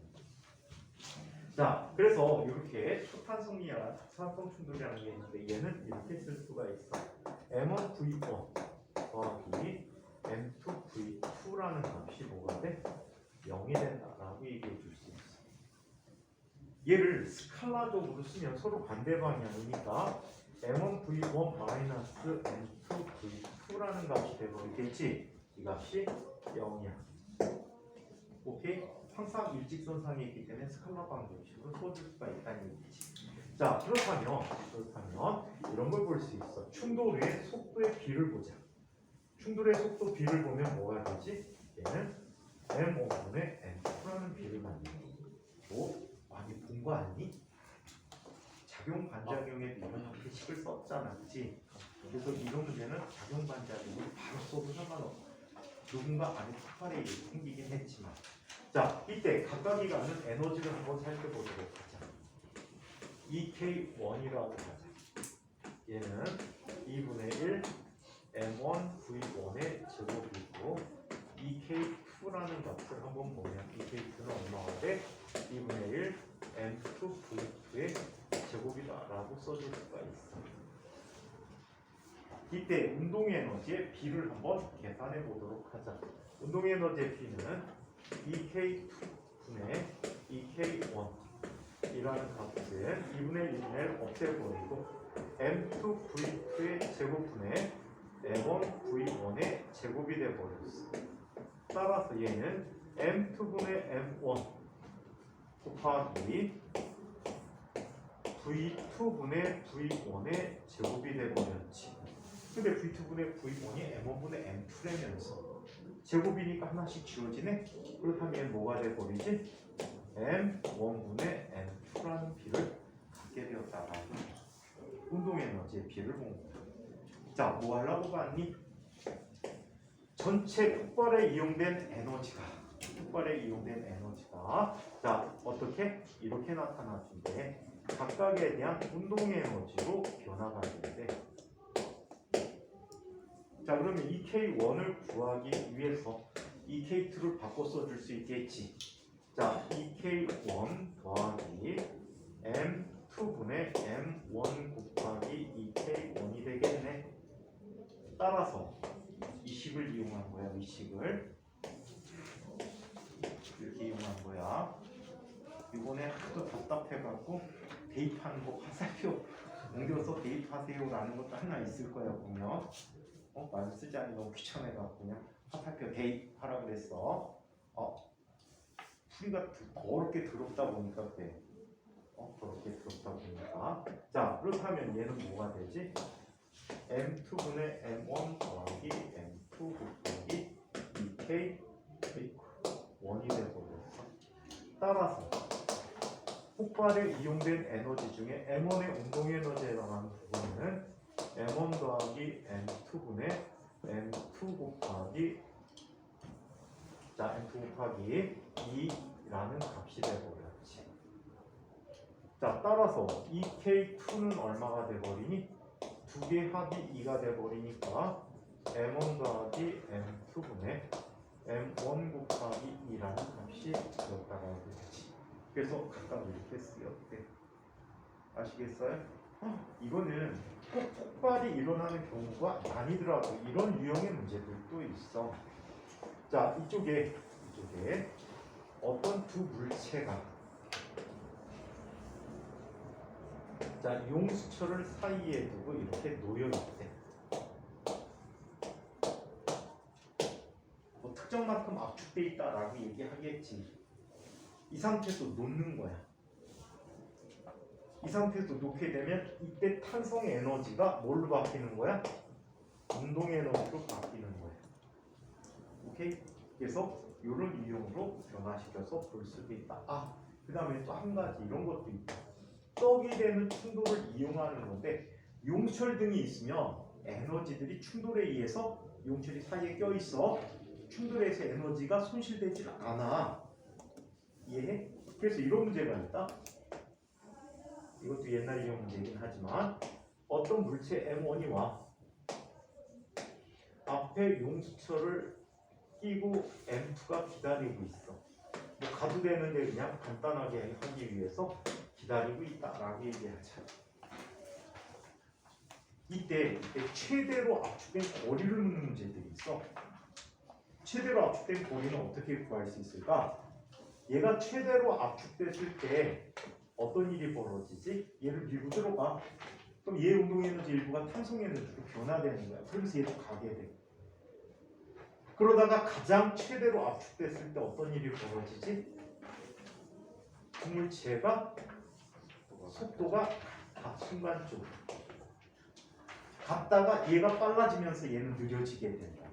자, 그래서 이렇게 초탄성이야 산성 충돌이라는 게 있는데 얘는 이렇게 쓸 수가 있어. M1V1 더하기 M2V2라는 값이 뭐가 돼? 0이 된다라고 얘기해 줄 수 있어. 얘를 스칼라적으로 쓰면 서로 반대 방향이니까 M1V1 마이너스 M2V2라는 값이 되버리겠지. 이 값이 0이야. 오케이? 항상 일직선상에 있기 때문에 스칼라 방정식으로 써줄 수가 있다는 얘기지. 자, 그렇다면 이런 걸 볼 수 있어. 충돌의 속도의 비를 보자. 충돌의 속도 비를 보면 뭐가 되지? 얘는 M5분의 M2라는 비를 만들고 많이 본 거 아니니? 작용 반작용에 이런 형태식을 썼잖아, 그치? 그래서 이런 문제는 작용 반작용을 바로 써도 상관없어. 누군가 안에 폭발이 생기긴 했지만. 자, 이때 각각이 갖는 에너지를 한번 살펴보도록 하자. EK1이라고 하자. 얘는 2분의 1 M1V1의 제곱이고 EK2라는 값을 한번 보면 EK2는 얼마가 돼? 2분의 1 M2V2의 제곱이다 라고 써줄 수가 있어. 이때 운동에너지의 B를 한번 계산해 보도록 하자. 운동에너지의 B는 EK2분의 EK1 이라는 값을 2분의 1을 없애버리고 M2V2의 제곱분의 M1V1의 제곱이 되어버렸어. 따라서 얘는 M2분의 M1 곱하기 V2분의 V1의 제곱이 되어버렸지. 근데 V2분의 V1이 M1분의 M2라면서 제곱이니까 하나씩 지워지네? 그렇다면 얘는 뭐가 되어버리지? M1분의 M2라는 비를 갖게 되었다라는 운동에너지의 비를 본 거야. 자, 뭐 하려고 봤니? 전체 폭발에 이용된 에너지가 자, 어떻게? 이렇게 나타나준대. 각각에 대한 운동의 에너지로 변화가 되는데 자, 그러면 EK1을 구하기 위해서 EK2를 바꿔 써줄 수 있겠지. 자, EK1 더하기 M2분의 M1 곱하기 EK1이 되겠네. 따라서 이 식을 이용한 거야. 이 식을 이렇게 이용한 거야. 이번에 하도 답답해갖고 대입하는 거 화살표 옮겨서 대입하세요라는 것도 하나 있을 거야 보면. 말을 쓰지 않으면 너무 귀찮아갖고 그냥 화살표 대입하라 그랬어. 풀이가 더럽게 더럽다 보니까 그래. 더럽게 더럽다 보니까. 자, 그렇다면 얘는 뭐가 되지? M2분의 M1 더하기 M2 곱하기 2K 1이 되어버렸어. 따라서 폭발에 이용된 에너지 중에 M1의 운동 에너지에 해당하는 부분은 M1 더하기 M2분의 M2 곱하기 M2 곱하기 2라는 값이 되어버렸지. 자, 따라서 이 K2는 얼마가 되어버리니? 두 개 합이 2가 되어버리니까 M1 더하기 M2분의 M1 곱하기 2라는 값이 되었다고 되지. 그래서 각각 이렇게 쓰였대. 아시겠어요? 이거는 꼭 폭발이 일어나는 경우가 아니더라도 이런 유형의 문제들도 있어. 자, 이쪽에 어떤 두 물체가 용수철을 사이에 두고 이렇게 놓여 있대. 특정 만큼 압축돼 있다라고 얘기하겠지. 이 상태에서 놓는 거야. 이 상태에서 놓게 되면 이때 탄성의 에너지가 뭘로 바뀌는 거야? 운동 에너지로 바뀌는 거야. 오케이? 그래서 이런 유형으로 변화시켜서 볼 수도 있다. 그 다음에 또 한 가지 이런 것도 있다. 떡이 되는 충돌을 이용하는 건데 용철 등이 있으면 에너지들이 충돌에 의해서 용철이 사이에 껴있어. 충돌에서 에너지가 손실되질 않아. 이해해? 그래서 이런 문제가 있다. 이것도 옛날 유형 문제이긴 하지만 어떤 물체 M1이 와. 앞에 용수철을 끼고 M2가 기다리고 있어. 뭐 가도 되는데 그냥 간단하게 하기 위해서 기다리고 있다라고 얘기하자. 이때 최대로 압축된 거리를 묻는 문제들이 있어. 최대로 압축된 거리는 어떻게 구할 수 있을까? 얘가 최대로 압축됐을 때 어떤 일이 벌어지지? 얘를 밀고 들어가. 그럼 얘 운동 에너지 일부가 탄성 에너지로 변화되는 거야. 그러면서 얘도 가게 돼. 그러다가 가장 최대로 압축됐을 때 어떤 일이 벌어지지? 그 물체가 속도가 순간적으로 갔다가 얘가 빨라지면서 얘는 느려지게 된다.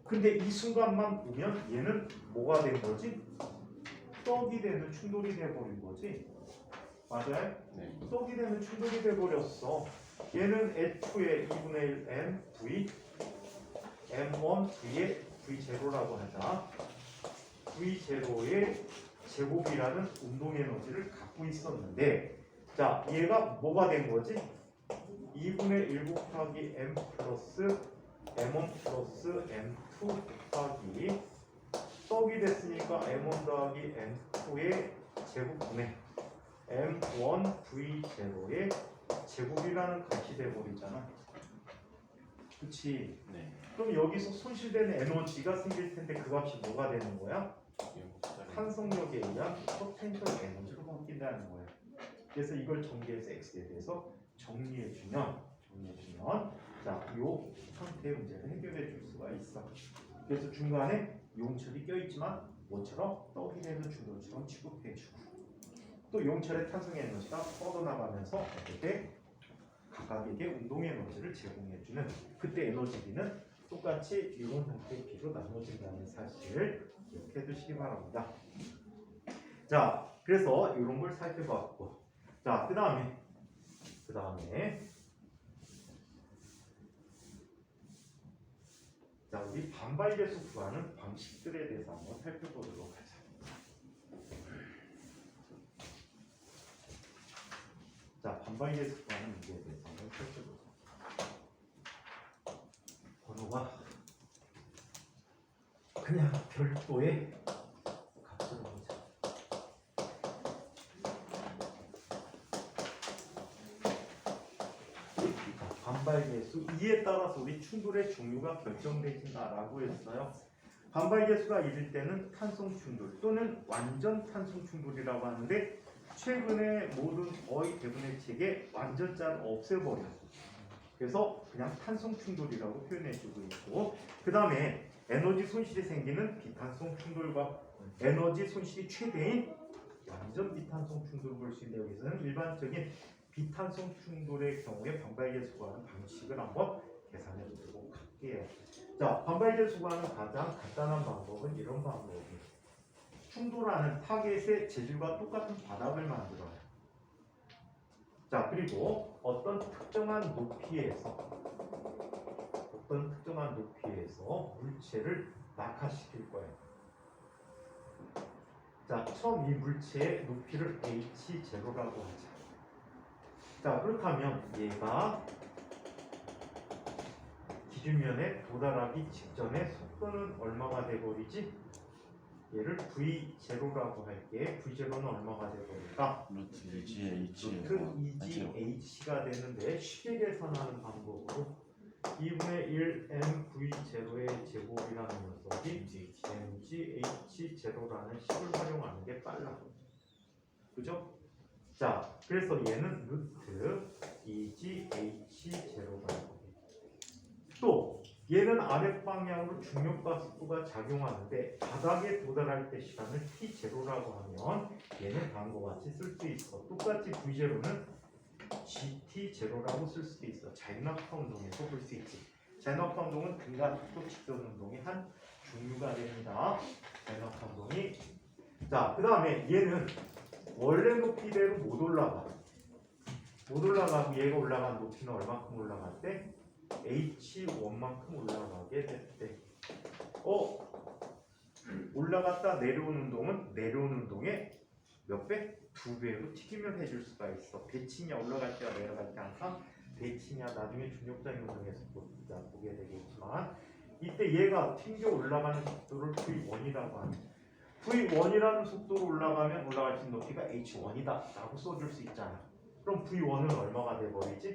근데 이 순간만 보면 얘는 뭐가 된 거지? 떡이 되는 충돌이 돼버린 거지. 맞아요? 네. 떡이 되는 충돌이 돼버렸어. 얘는 H2의 2분의 1 M V M1 V의 V0라고 하자. V0의 제곱이라는 운동 에너지를 갖고 있었는데, 자, 얘가 뭐가 된 거지? 2분의 1 곱하기 M 플러스 M1 플러스 M2 곱하기 떡이 됐으니까 M1 더하기 M2의 제곱분의 M1 V0의 제곱이라는 값이 돼버리잖아. 그치? 네. 그럼 여기서 손실되는 에너지가 생길 텐데 그 값이 뭐가 되는 거야? 탄성력에 의한 포텐셜 에너지로 바뀐다는 거예요. 그래서 이걸 전개해서 X에 대해서 정리해주면 자, 요 상태의 문제를 해결해 줄 수가 있어. 그래서 중간에 용철이 껴있지만 뭐처럼 떡이 되는 충돌처럼 취급해주고 또 용철의 탄성 에너지가 뻗어나가면서 어떻게 각각에게 운동 에너지를 제공해주는 그때 에너지비는 똑같이 이런 형태의 비로 나눠진다는 사실을 기억해 두시기 바랍니다. 자, 그래서 이런 걸 살펴봤고, 자, 그 다음에 자, 우리 반발계수 구하는 방식들에 대해서 한번 살펴보도록 하자. 자, 반발계수 구하는 문제에 대해서 한번 살펴보자. 번호가 그냥 별도의 값으로 보자. 자, 반발계수 이에 따라서 우리 충돌의 종류가 결정되진다라고 했어요. 반발계수가 1일 때는 탄성 충돌 또는 완전 탄성 충돌이라고 하는데 최근에 모든 거의 대부분의 책에 완전자를 없애버려. 그래서 그냥 탄성 충돌이라고 표현해주고 있고 그 다음에 에너지 손실이 생기는 비탄성 충돌과 에너지 손실이 최대인 완전 비탄성 충돌을 볼 수 있는데 여기서는 일반적인 비탄성 충돌의 경우에 반발계수 구하는 방식을 한번 계산해 보도록 할게요. 자, 반발계수 구하는 가장 간단한 방법은 이런 방법이에요. 충돌하는 타겟의 재질과 똑같은 바닥을 만들어요. 자, 그리고 어떤 특정한 높이에서 물체를 낙하시킬 거예요. 자, 처음 이 물체의 높이를 h0라고 하자. 자, 그렇다면 얘가 기준면에 도달하기 직전에 속도는 얼마가 돼버리지? 얘를 v0라고 할게. v0는 얼마가 돼버릴까? 루트 2G H 루트 2g h가 되는데 쉽게 계산하는 방법으로 2분의 1 mv0의 제곱이라는 녀석이 mgh0라는 식을 활용하는 게 빨라. 그죠? 자, 그래서 얘는 루트 2gh0가 되고 또 얘는 아랫방향으로 중력과 속도가 작용하는데 바닥에 도달할 때 시간을 t0라고 하면 얘는 다음과 같이 쓸 수 있어. 똑같이 v0는 gt0라고 쓸 수도 있어. 자연낙하 운동에서 볼 수 있지. 자연낙하 운동은 등가 속도 직선 운동의 한 종류가 됩니다. 자연낙하 운동이. 자, 그 다음에 얘는 원래 높이대로 못 올라가고 얘가 올라간 높이는 얼마큼 올라갔대? h1만큼 올라가게 됐대. 올라갔다 내려오는 운동은 내려오는 운동의 몇 배? 2배로 튀기면 해줄 수가 있어. 배치냐 올라갈 때와 내려갈 때 항상 배치냐 나중에 중력적인 운동에서 보게 되겠지만 이때 얘가 튕겨 올라가는 속도를 V1이라고 합니다. V1이라는 속도로 올라가면 올라갈 수 있는 높이가 h1이다 라고 써줄 수 있잖아. 그럼 V1은 얼마가 돼버리지?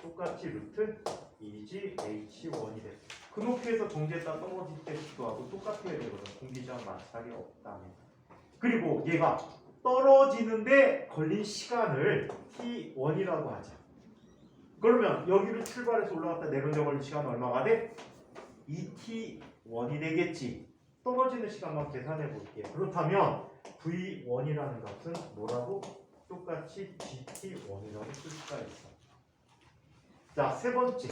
똑같이 루트 2g h1이 돼. 그 높이에서 정지했다 떨어질 때 속도하고 똑같아야 되거든. 공기저항 마찰이 없다면. 그리고 얘가 떨어지는데 걸린 시간을 t1이라고 하자. 그러면 여기를 출발해서 올라갔다 내려온 데 걸린 시간은 얼마가 돼? 2t1이 되겠지. 떨어지는 시간만 계산해 볼게. 그렇다면 v1이라는 값은 뭐라고? 똑같이 gt1이라고 쓸 수가 있어. 자, 세 번째.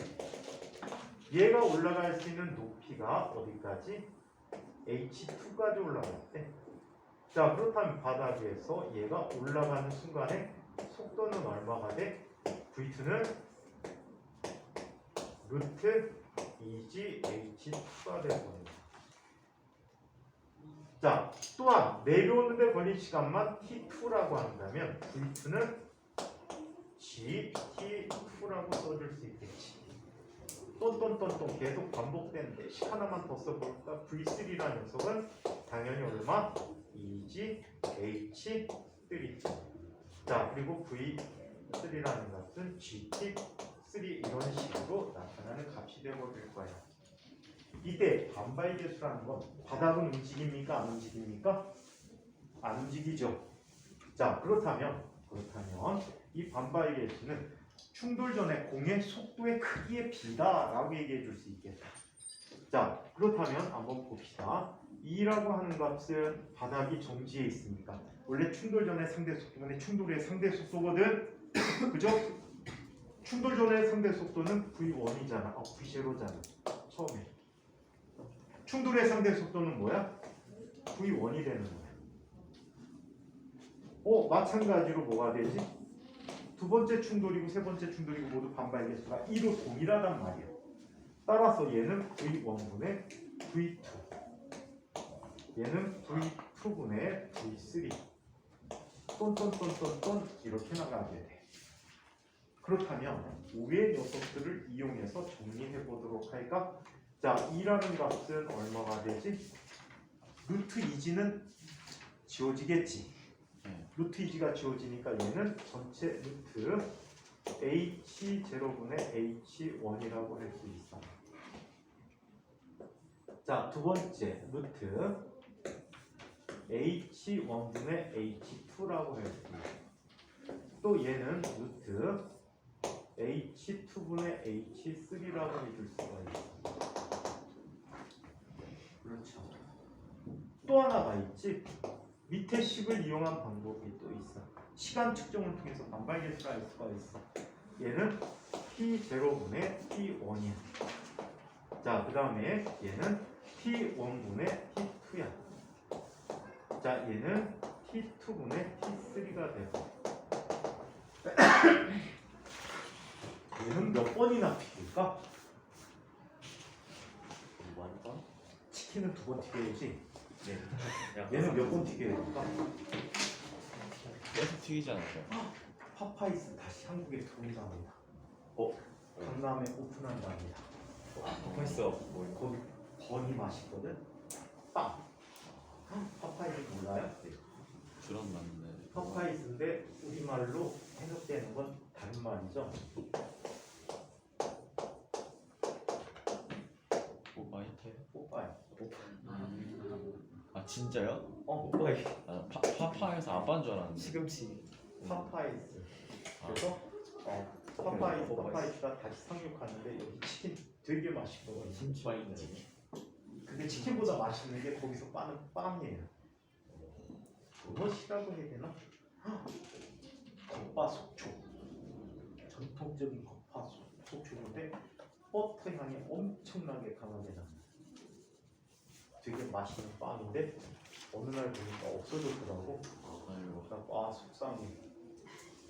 얘가 올라갈 수 있는 높이가 어디까지? h2까지 올라갔대. 자, 그렇다면 바닥 위에서 얘가 올라가는 순간에 속도는 얼마가 돼? v2는 루트 2g h2가 되거든요. 자, 또한 내려오는데 걸린 시간만 t2라고 한다면 v2는 gt2라고 써줄 수 있겠지. 똔똔똔똔 계속 반복되는데 하나만 더 써볼까? v3라는 녀석은 당연히 얼마? 2g h3. 자, 그리고 v3라는 값은 gt3 이런 식으로 나타나는 값이 되어버릴 거야. 이때 반발계수라는 건 바닥은 움직입니까? 안 움직입니까? 안 움직이죠. 자, 그렇다면 이 반발계수는 충돌 전에 공의 속도의 크기의 비다라고 얘기해 줄 수 있겠다. 자, 그렇다면 한번 봅시다. 2라고 하는 값은 바닥이 정지해 있으니까 원래 충돌 전의 상대 속도는 충돌의 상대 속도거든. 그죠? 충돌 전의 상대 속도는 v1이잖아. v0잖아. 처음에. 충돌의 상대 속도는 뭐야? v1이 되는 거야. 마찬가지로 뭐가 되지? 두 번째 충돌이고 세 번째 충돌이고 모두 반발계수가 2로 동일하단 말이야. 따라서 얘는 v1분의 v2, 얘는 v2분의 v3 똔똔똔똔똔 이렇게 나가게 돼. 그렇다면 위의 녀석들을 이용해서 정리해 보도록 할까? 자, 2라는 값은 얼마가 되지? 루트 2g는 지워지겠지. 루트 2g가 지워지니까 얘는 전체 루트 H0분의 H1이라고 할 수 있어. 자, 두 번째 루트 H1분의 H2라고 할 수 있어. 또 얘는 루트 H2분의 H3라고 해줄 수가 있어. 그렇죠. 또 하나가 있지. 밑에 식을 이용한 방법이 또 있어. 시간 측정을 통해서 반발계수를 알 수가 있어. 얘는 T0분의 T1이야. 자, 그 다음에 얘는 T1분의 T2야. 자, 얘는 T2분의 T3가 되고 얘는 몇 번이나 튀길까? 뭐하니까? 치킨은 두 번 튀겨야지. 네. 얘는 몇 번 튀겨야 될까? 계속 튀기지 않을까요? 파파이스 다시 한국에 들어온답니다. 강남에 오픈한답니다. 파파이스가 뭐예요? 거기 버니 맛있거든? 빵! 파파이스 몰라요? 들었는데. 파파이스인데 우리말로 해석되는 건 다른 말이죠. 뽀빠이? 뽀빠이. 아 진짜요? 뽀빠이. 아, 파파에서 아빠인 줄 알았는데. 시금치. 파파이스. 아, 그래서 파파이스가 다시 상륙하는데 여기 치킨 되게 맛있거든요. 심취와인 근데 치킨보다 맛있는 게 거기서 빠는 빵이에요. 무엇이라고 해야 되나? 겉바속촉. 전통적인 겉바속촉인데 버터 향이 엄청나게 강하게 납니다. 되게 맛있는 빵인데 어느 날 보니까 없어졌더라고. 아이고. 그래서 아 속상해.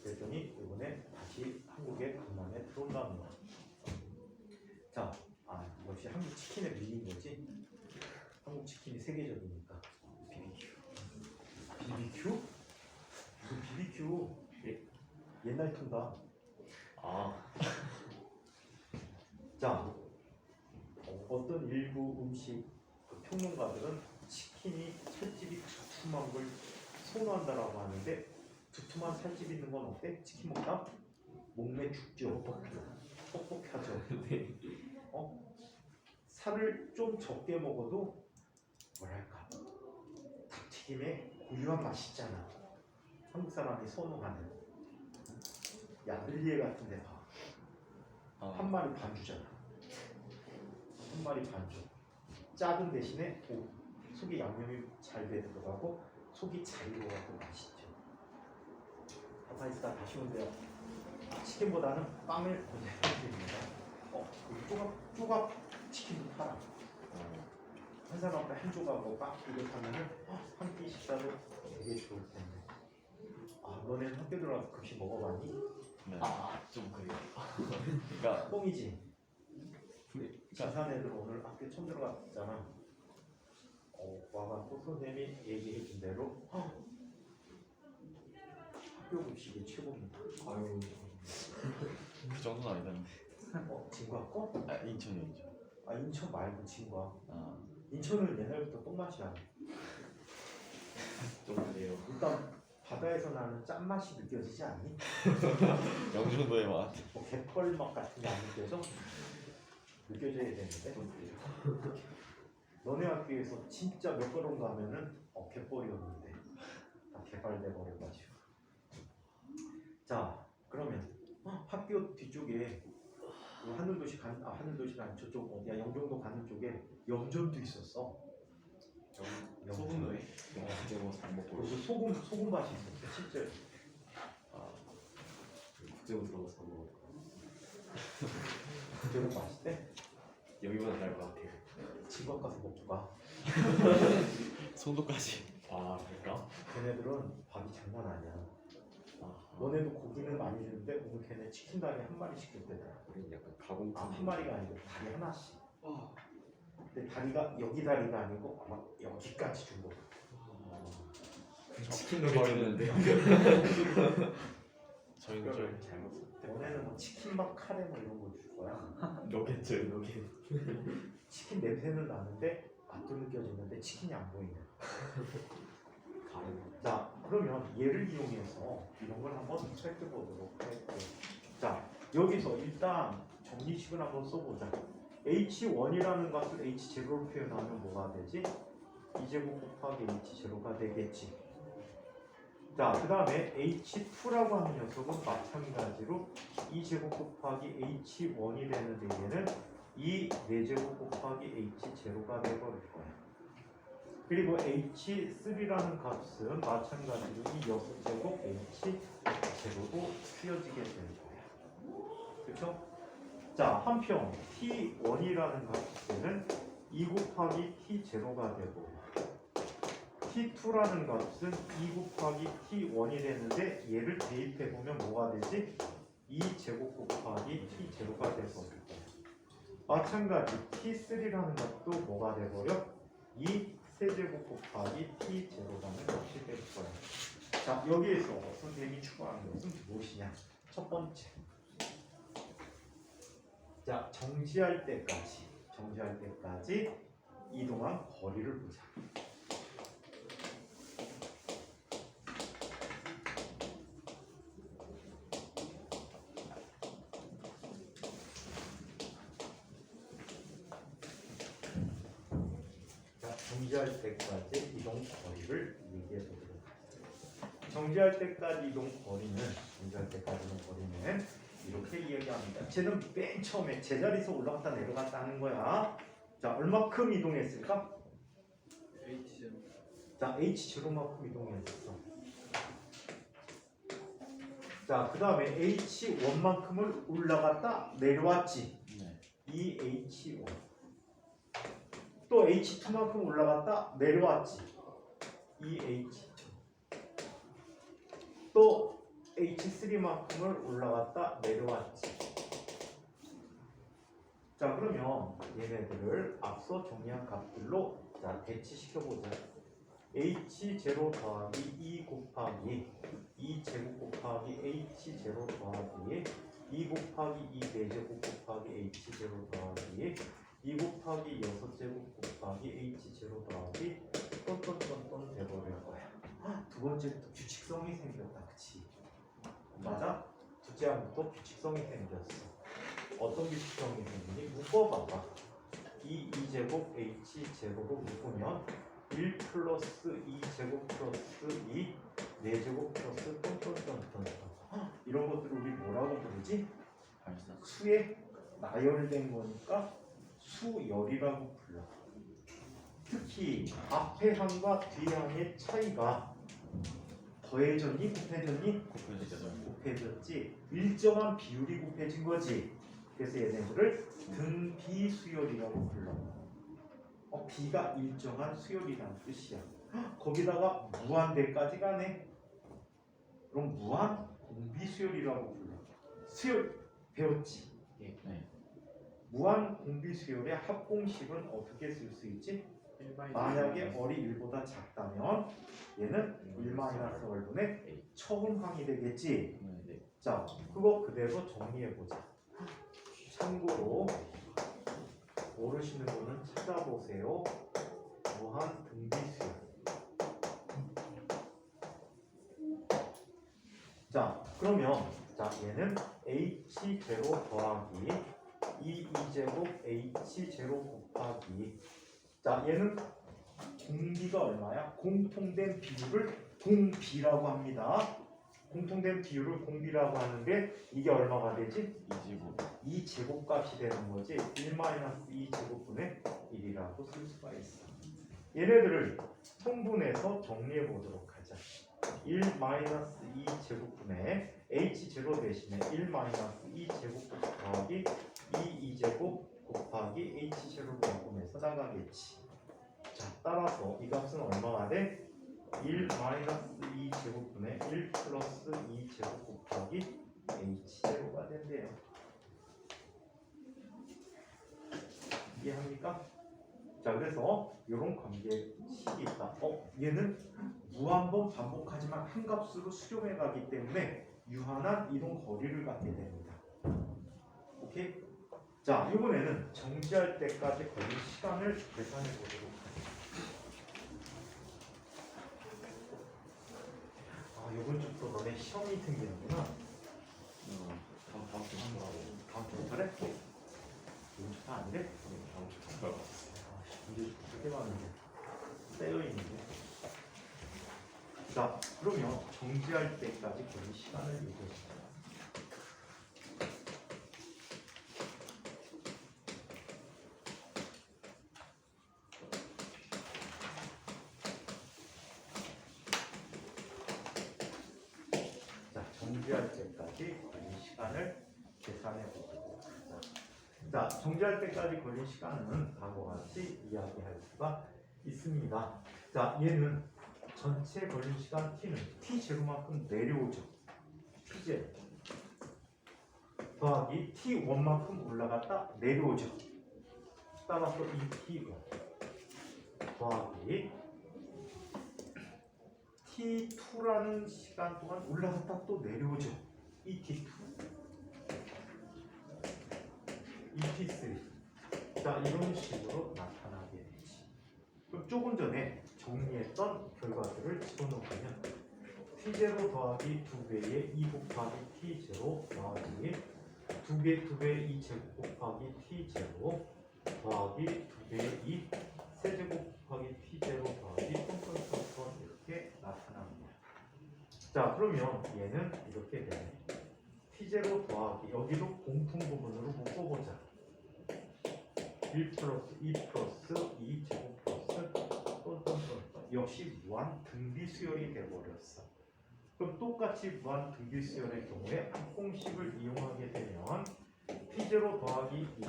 그랬더니 이번에 다시 한국에 강남에 들어온답니다. 자, 역시 한국 치킨에 밀린 거지. 한국 치킨이 세계적이니까. BBQ? 이거 BBQ 옛날 통다. 자, 어떤 일부 음식 평론가들은 치킨이 살집이 두툼한 걸 선호한다라고 하는데 두툼한 살집 있는 건 어때? 치킨 먹다? 목매 죽죠. 뻑뻑하죠. 살을 좀 적게 먹어도 뭐랄까 닭튀김에 고유한 맛이 있잖아. 한국 사람이 선호하는 야들리에 같은 데 봐. 한 마리 반 주잖아. 한 마리 반 줘. 작은 대신에 속에 양념이 잘 돼 들어가고 속이 잘 익어가고 맛있죠. 파파이스가 다시 온대요. 치킨보다는 빵을 보내드립니다. 조각 치킨도 팔아. 한 사람한테 한 조각하고 빵 이거 사면은 한 끼 식사도 되게 좋을 텐데. 너네는 학교 들어가서 급식 먹어봤니? 네. 좀 그래요. 그러니까 뻥이지. 지산 애들 오늘 학교 처음 들어갔잖아. 와갖고 선생님이 얘기해준 대로 학교 급식이 최고입니다. 아유. 그 정도는 아니던데. 진과 거? 인천이요 인천. 인천 말고 진과. 아 인천은 옛날부터 똥맛이 나. 좀 그래요. 일단 바다에서 나는 짠맛이 느껴지지 않니? 영종도의 맛. 갯벌맛 같은 게 안 느껴져? 느껴져야 되는데. 너네 학교에서 진짜 몇 걸음 가면은 갯벌이었는데 다 개발돼 버려가지고. 자, 그러면 학교 뒤쪽에 하늘도시 아니 저쪽 어디야 영종도 가는 쪽에 염전도 있었어. 소금회. 국제고 잘 먹고. 그리고 소금 맛이 있었어 실제. 국제고 들어가서 먹어. 그대로 맛있대. 여기보다 나을 것 같아요. 집밥 가서 먹고 가. 송도까지. 그럴까? 걔네들은 밥이 장난 아니야. 너네도 고기는 많이 주는데 오늘 걔네 치킨 다리 한 마리씩 줬대더라. 우리는 약간 가공. 한 마리가 아니고 다리 하나씩. 근데 다리가 여기 다리가 아니고 아마 여기까지 준 거. 치킨도 버리는데. 저희는 좀 잘 먹어. 너네는 뭐 치킨밥 카레 뭐 이런 거 줄 거야. 너겠죠, 너겠. 치킨 냄새는 나는데 맛도 느껴지는데 치킨이 안 보이네. 다른. 자, 그러면 얘를 이용해서 이런 걸 한번 살펴보도록 할게요. 자, 여기서 일단 정리식을 한번 써보자. h1이라는 값을 h0로 표현하면 뭐가 되지? 2제곱 곱하기 h0가 되겠지. 자, 그 다음에 h2라고 하는 녀석은 마찬가지로 2제곱 곱하기 h1이 되는데 얘는 4제곱 곱하기 h0가 되버릴 거야. 그리고 h3라는 값은 마찬가지로 이 6제곱 h0로 쓰여지게 되는 거야. 그렇죠? 자, 한편 t1이라는 값은 2 곱하기 t0가 되고 t2라는 값은 2 곱하기 t1이 되는데 얘를 대입해보면 뭐가 되지? 2제곱 곱하기 t0가 되버릴 거야. 마찬가지 t3라는 값도 뭐가 돼버려? 2세제곱 곱하기 t0라는 값이 될 거야. 자, 여기에서 선생님이 추가하는 것은 무엇이냐? 첫 번째. 자, 정지할 때까지 이동한 거리를 보자. 자, 정지할 때까지 이동 거리를 얘기해 보도록 하겠습니다. 정지할 때까지 이동 거리는 이렇게 이야기합니다. 쟤는 맨 처음에 제자리에서 올라갔다 내려갔다 하는 거야. 자, 얼마큼 이동했을까? H0. 자, h0만큼 이동했어. 자, 그 다음에 h1만큼을 올라갔다 내려왔지. 네. 이 h1. 또 h2만큼 올라갔다 내려왔지. 이 h2. 또 h3만큼을 올라갔다 내려왔지. 자, 그러면 얘네들을 앞서 정리한 값들로 자, 대치시켜보자. h0 더하기 2 곱하기 2제곱 곱하기 h0 더하기 2 곱하기 2 4제곱 곱하기 h0 더하기 2 곱하기 6제곱 곱하기 h0 더하기 똔똔똔똔 돼버릴 거야. 두 번째부터 규칙성이 생겼다. 그치? 맞아? 둘째 항부터 규칙성이 생겼어. 어떤 규칙성이 생기니? 묶어봐봐. 이 2제곱 h제곱으로 묶으면 1 플러스 2제곱 플러스 2 4제곱 플러스 똔똔똔똔 이런 것들을 우리 뭐라고 부르지? 수에 나열된 거니까 수열이라고 불러. 특히 앞에 항과 뒤에 항의 차이가 더해졌니? 곱해졌니? 곱해졌지. 일정한 비율이 곱해진 거지. 그래서 얘네들을 등비수열이라고 불러. 비가 일정한 수열이라는 뜻이야. 거기다가 무한대까지 가네. 그럼 무한 공비수열이라고 불러. 수열 배웠지? 네. 무한 공비수열의 합공식은 어떻게 쓸 수 있지? 만약에 얼이 1보다 작다면 얘는 1-월분의 처음항이 되겠지. 네. 자, 그거 그대로 정리해보자. 참고로 모르시는 분은 찾아보세요. 무한 등비수열. 자, 그러면 자, 얘는 h0 더하기 2제곱 h0 곱하기 자, 얘는 공비가 얼마야? 공통된 비율을 공비라고 합니다. 공통된 비율을 공비라고 하는데 이게 얼마가 되지? 2제곱값이 되는 거지. 1-2제곱분의 1이라고 쓸 수가 있어. 얘네들을 통분해서 정리해 보도록 하자. 1-2제곱분의 h0 대신에 1-2제곱 더하기 2제곱 곱하기 h0로 바꾸면서 나가겠지. 자, 따라서 이 값은 얼마가 돼? 1-2제곱분의 1 플러스 2제곱 곱하기 h0가 된대요. 이해합니까? 자, 그래서 이런 관계식이 있다. 얘는 무한번 반복하지만 한 값으로 수렴해 가기 때문에 유한한 이동 거리를 갖게 됩니다. 오케이? 자, 이번에는 정지할 때까지 걸린 시간을 계산해 보도록 하겠습니다. 이번 주부터 너네 시험이 생기는구나. 다음 주 뭐라고? 다음 주 그래? 이번 주다 안 돼? 다음 주 뭐라고? 문제 그렇게 많은데 떼어 있는데. 자, 그러면 정지할 때까지 걸린 시간을 얘기해주자. 자, 정지할 때까지 걸린 시간을 계산해 보도록 하자. 자, 정지할 때까지 걸린 시간은 다음과 같이 이야기할 수가 있습니다. 자, 얘는 전체 걸린 시간 t는 t0만큼 내려오죠. t제로 더하기 t1만큼 올라갔다 내려오죠. 따라서 이 t1 더하기 t2라는 시간 동안 올라갔다 또 내려오죠. 이 t2 이 t3 자, 이런 식으로 나타나게 되지. 그럼 조금 전에 정리했던 결과들을 집어넣으면 t0 더하기 2배의 2 곱하기 t0 더하기 2배 2 제곱 곱하기 t0 더하기 2배의 2 세제곱 곱하기 t0 더하기 똥똥똥똥 이렇게 나타납니다. 자, 그러면 얘는 이렇게 되네. t0 더하기 여기도 공통 부분으로 묶어보자. 1 플러스 2 플러스 2 제곱 플러스 역시 무한 등비수열이 되어버렸어. 그럼 똑같이 무한 등비수열의 경우에 합공식을 이용하게 되면 t0 더하기 2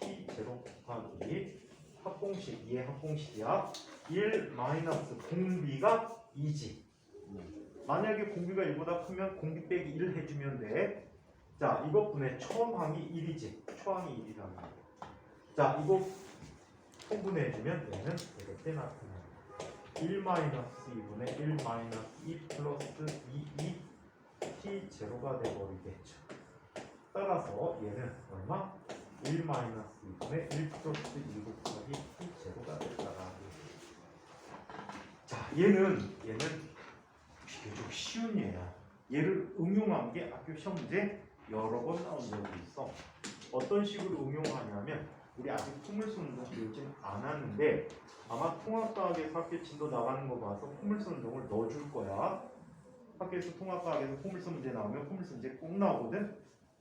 t0 곱하기 합공식, 얘 합공식이야. 1 마이너스 공비가 2지. 만약에 공비가 1보다 크면 공비 빼기 1 해주면 돼. 자, 이것분의 초항이 1이지. 초항이 1이라는 거야. 자, 이거 통분해주면 얘는 이렇게 나타납니다. 1 마이너스 2분의 1 마이너스 2 플러스 2 t0가 되어버리겠죠. 따라서 얘는 얼마? 1 마이너스 2분의 1 플러스 2 곱하기 t0가 됐다가. 자, 얘는 비교적 쉬운 예야. 얘를 응용한 게 학교 시험 문제 여러 번 나온 적이 있어. 어떤 식으로 응용하냐면 우리 아직 포물선 운동 배우진 않았는데 아마 통합과학에서 학교 진도 나가는 거 봐서 포물선 운동을 넣어줄 거야. 학교에서 통합과학에서 포물선 문제 나오면 포물선 문제 꼭 나오거든.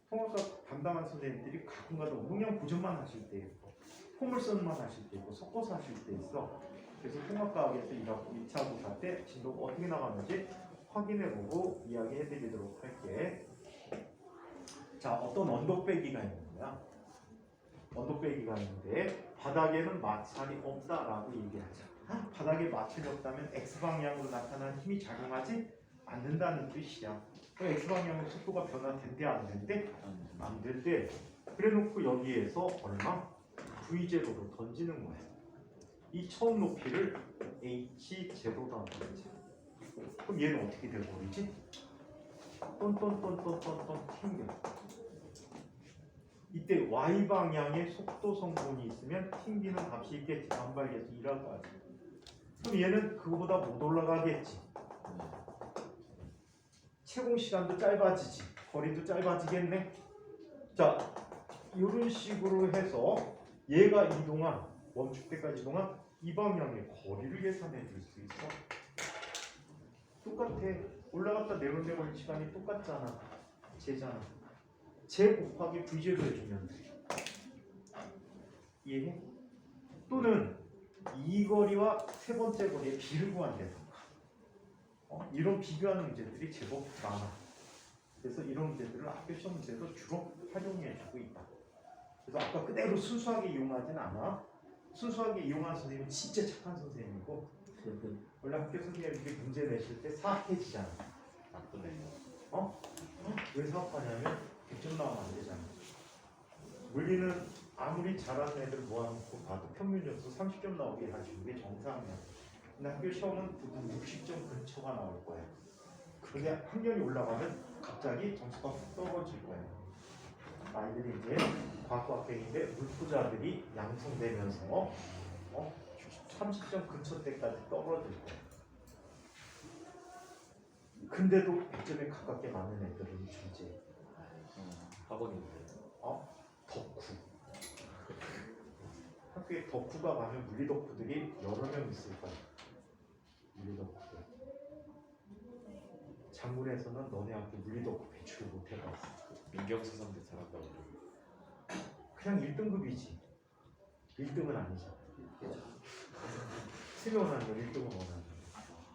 통합과학 담당한 선생님들이 가끔가다 그냥 고전만 하실 때 있고 포물선만 하실 때 있고 섞어서 하실 때 있어. 그래서 통합과학에서 2차 고사 때 진도가 어떻게 나가는지 확인해보고 이야기해드리도록 할게. 자, 어떤 언덕배기가 있는 거야. 언덕배기가 있는데 바닥에는 마찰이 없다라고 얘기하자. 바닥에 마찰이 없다면 x방향으로 나타나는 힘이 작용하지 않는다는 뜻이야. x방향으로 속도가 변화된대 안 된대? 안 된대. 그래놓고 여기에서 얼마? v제로로 던지는 거야. 이 처음 높이를 h0로 던지. 그럼 얘는 어떻게 되어버리지? 똔똔똔똔똔똔 튕겨. 이때 y방향의 속도 성분이 있으면 튕기는 값이 있겠지. 반발계수 2라고 하지. 그럼 얘는 그거보다 못 올라가겠지. 채공 시간도 짧아지지. 거리도 짧아지겠네. 자, 이런 식으로 해서 얘가 이동한 멈출 때까지 이동한 이 방향의 거리를 계산해 줄 수 있어. 똑같아. 올라갔다 내려오는 걸 시간이 똑같잖아. 쟤잖아. 제 곱하기 v제로 해주면 돼. 이해해? 또는 이 거리와 세 번째 거리의 비를 구한다던가. 이런 비교하는 문제들이 제법 많아. 그래서 이런 문제들을 학교 시험 문제도 주로 활용해주고 있다. 그래서 아까 그대로 순수하게 이용하진 않아. 순수하게 이용한 선생님은 진짜 착한 선생님이고 원래 학교 선생님들이 문제 내실 때 사악해지잖아. 나쁘네요. 왜 사악하냐면 100점 나오면 안 되잖아. 물리는 아무리 잘하는 애들 모아놓고 봐도 평균 점수 30점 나오게 하시는 게 정상이야. 근데 학교 시험은 보통 60점 근처가 나올 거야. 그게 학년이 올라가면 갑자기 점수가 훅 떨어질 거야. 아이들이 이제 과학학생인데 물포자들이 양성되면서 30점 근처 때까지 떨어질 거야. 근데도 100점에 가깝게 많은 애들은 존재해. 학원인데. 덕후. 학교에 덕후가 가면 물리 덕후들이 여러 명 있을 거야. 물리 덕후들. 장군에서는 너네 학교 물리 덕후 배출을 못 해봤어. 민경수상대 잘한다고. 그냥 1등급이지. 1등은 아니죠. 수명하는 거 1등은 원하는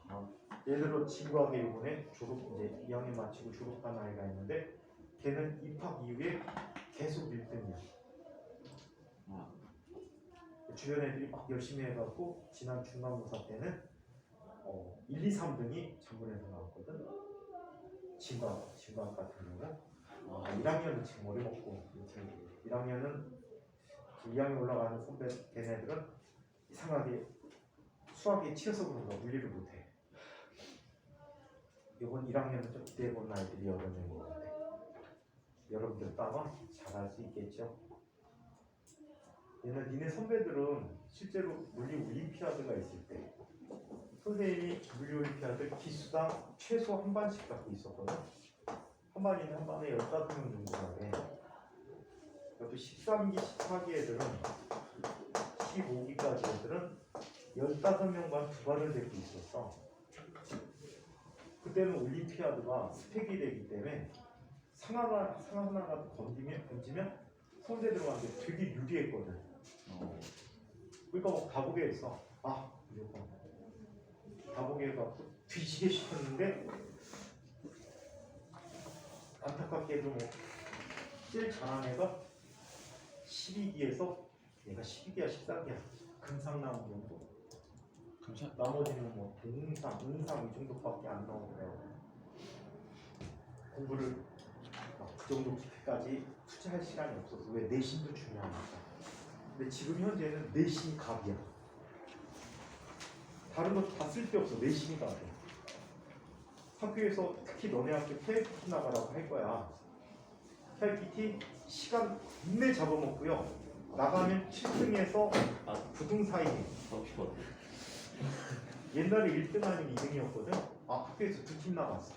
거. 예를 들어 친구하고 이번에 졸업 이제 2학년 마치고 졸업한 아이가 있는데 걔는 입학 이후에 계속 1등이야. 주변 애들이 막 열심히 해갖고 지난 중간고사 때는 1, 2, 3등이 장군에서 나왔거든. 진박 같은 경우 1학년은 지금 어려웠고 1학년은 2학년 올라가는 선배 걔네들은 이상하게 수학에 치여서 그런가 물리를 못해. 이번 1학년은 좀 기대해본 아이들이 여러 명이 있는데 여러분들 따라 잘할 수 있겠죠? 얘는 니네 선배들은 실제로 물리 올림피아드가 있을 때 선생님이 물리 올림피아드 기수당 최소 한 반씩 갖고 있었거든. 한 반이면 한 반에 15명 정도가 돼. 또 13기, 14기 애들은 15기까지 애들은 15명만 두 반을 데리고 있었어. 그때는 올림피아드가 스펙이 되기 때문에 상 하나가 던지면 선대 들어가는데 되게 유리했거든. 그러니까 막 다보게 했어. 무조건 다보게 해갖고 뒤지게 시켰는데 안타깝게도 제일 잘한 애가 12기에서 얘가 12기야 14기야 금상 나온 정도. 나머지는 뭐 동상, 은상 이 정도밖에 안 나오더라고. 공부를 그 정도 깊이까지 투자할 시간이 없어서. 왜? 내신도 중요하니까. 근데 지금 현재는 내신이 갑이야. 다른 거 다 쓸데없어. 내신이 갑이야. 학교에서 특히 너네 학교 KPT 나가라고 할 거야. KPT 시간 인내 잡아먹고요. 나가면 7등에서 9등 사이. 옛날에 1등 아니면 2등이었거든. 학교에서 2팀 나갔어.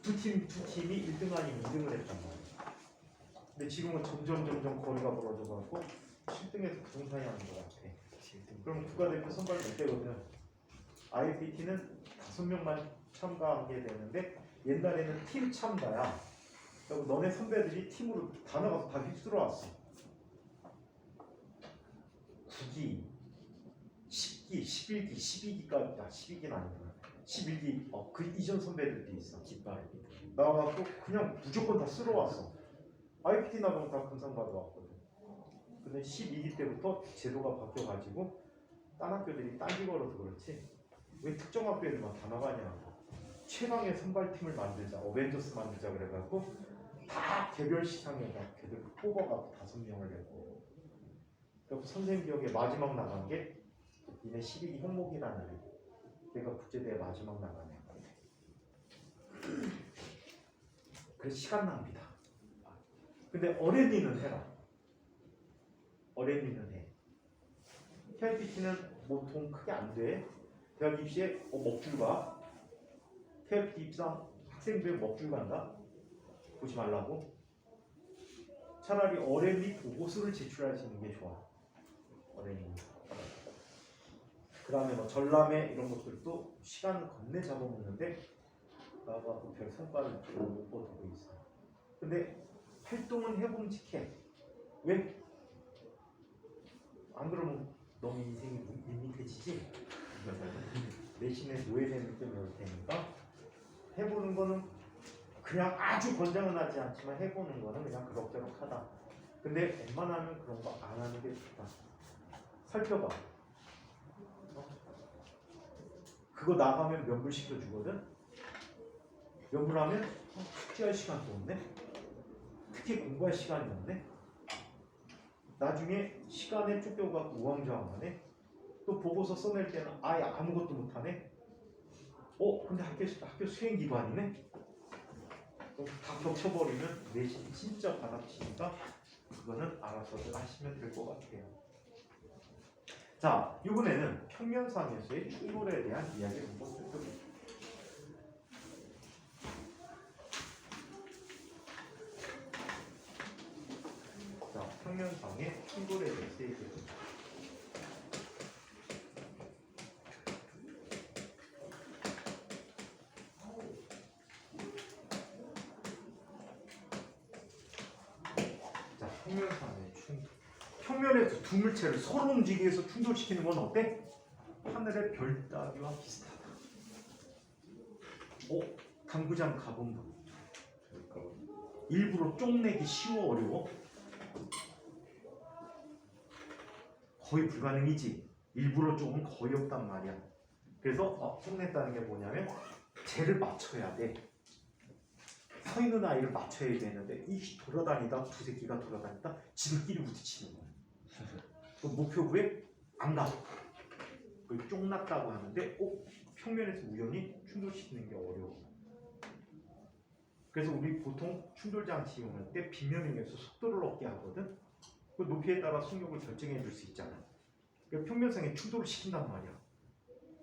두 팀이 1등 아니면 2등을 했단 말이야. 근데 지금은 점점 거리가 멀어져갖고 7등에서 9등 사이 하는 것 같아. 그럼 국가대표 선발 못 되거든. IPT는 5명만 참가하게 되는데 옛날에는 팀 참가야. 그리고 너네 선배들이 팀으로 다 나가서 다 휩쓸어 왔어. 9기, 10기, 11기, 12기까지, 12기는 아니구나. 11기, 그 이전 선배들도 있어. 나와갖고 그냥 무조건 다 쓸어왔어. IPT 나가면 다 금상 받아왔거든. 근데 12기 때부터 제도가 바뀌어가지고 딴 학교들이 딴지 걸어서 그렇지. 왜 특정 학교 애들만 다 나가냐고. 최강의 선발팀을 만들자, 어벤져스 만들자 그래갖고 다 개별 시상에다 걔들 뽑아갖고 5명을 냈고. 그래서 선생님 기억에 마지막 나간 게 니네 12기 형목이라는 애. 걔가 국제대회 마지막 나간 애. 그래서 시간 낭비다. 근데 어린이는 해라. 어린이는 해. KPT는 뭐 돈 크게 안 돼. 대학 입시에 먹줄 가. KPT 입상 학생들 먹줄 간다. 보지 말라고. 차라리 어린이 보고서를 제출할 수 있는 게 좋아. 어린이. 그 다음에 뭐 전람회 이런 것들도 시간을 겁내 잡아먹는데 나하고 별 성과를 못 거두고 있어. 근데 활동은 해봄직해. 왜? 안 그러면 너무 인생이 밋밋해지지? 내신에 노예되는 느낌이 올 테니까 해보는 거는 그냥 아주 권장은 하지 않지만 해보는 거는 그냥 그럭저럭 하다. 근데 웬만하면 그런 거 안 하는 게 좋다. 살펴봐. 그거 나가면 면불 시켜주거든? 면불하면 숙제할 시간도 없네? 특히 공부할 시간이 없네? 나중에 시간에 쫓겨가고 우왕좌왕하네? 또 보고서 써낼 때는 아예 아무것도 못하네? 근데 학교 수행기관이네? 다 겹쳐버리면 내신이 진짜 바닥치니까 그거는 알아서들 하시면 될 것 같아요. 자, 이번에는 평면상에서의 충돌에 대한 이야기를 한번 해볼게요. 평면상의 충돌에 대해서 얘기합니다. 자, 평면상의 충돌. 평면에서 두 물체를 서로 움직이게 해서 충돌시키는 건 어때? 하늘의 별 따기와 비슷하다. 당구장 가본 분. 일부러 쪽내기 쉬워 어려워? 거의 불가능이지. 일부러 쪽은 거의 없단 말이야. 그래서 쪽냈다는 게 뭐냐면 쟤를 맞춰야 돼. 서 있는 아이를 맞춰야 되는데 이 돌아다니다 두 새끼가 돌아다니다 지들끼리 부딪히는 거야. 그 목표구에 안 가. 그걸 쪽났다고 하는데 평면에서 우연히 충돌시키는 게 어려워. 그래서 우리 보통 충돌 장치 이용할 때 빗면에 의해서 속도를 얻게 하거든. 그 높이에 따라 속력을 결정해 줄 수 있잖아. 그러니까 평면상에 충돌을 시킨단 말이야.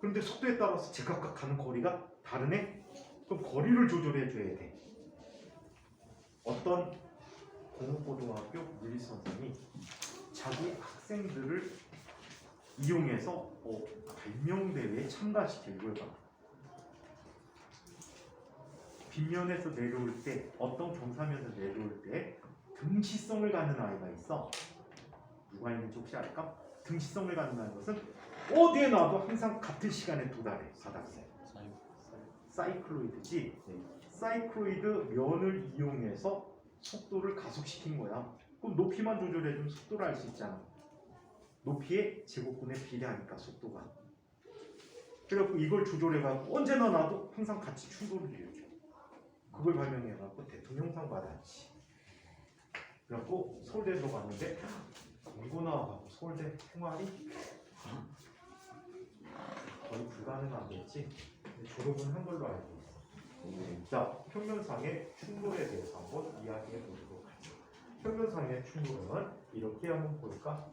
그런데 속도에 따라서 제각각 가는 거리가 다르네? 그럼 거리를 조절해 줘야 돼. 어떤 공업고등학교 물리 선생님이 자기 학생들을 이용해서 발명대회에 참가시키고 해봐. 빗면에서 내려올 때, 어떤 경사면에서 내려올 때 등시성을 갖는 아이가 있어. 누가 있는지 혹시 알까? 등시성을 갖는다는 것은 어디에 놔도 항상 같은 시간에 도달해. 바닥에. 사이클로이드지. 사이클로이드 면을 이용해서 속도를 가속시킨 거야. 그럼 높이만 조절해주면 속도를 알 수 있잖아. 높이의 제곱근에 비례하니까 속도가. 그래갖고 이걸 조절해갖고 언제나 놔도 항상 같이 충돌을 일으켜. 그걸 발명해갖고 대통령상 받았지. 그래갖고 서울대 들어갔는데 공고 나와갖고 서울대 생활이 거의 불가능하겠지. 졸업은 한 걸로 알고 있어. 자, 평면상의 충돌에 대해서 한번 이야기해 보도록 하죠. 평면상의 충돌은 이렇게 한번 볼까?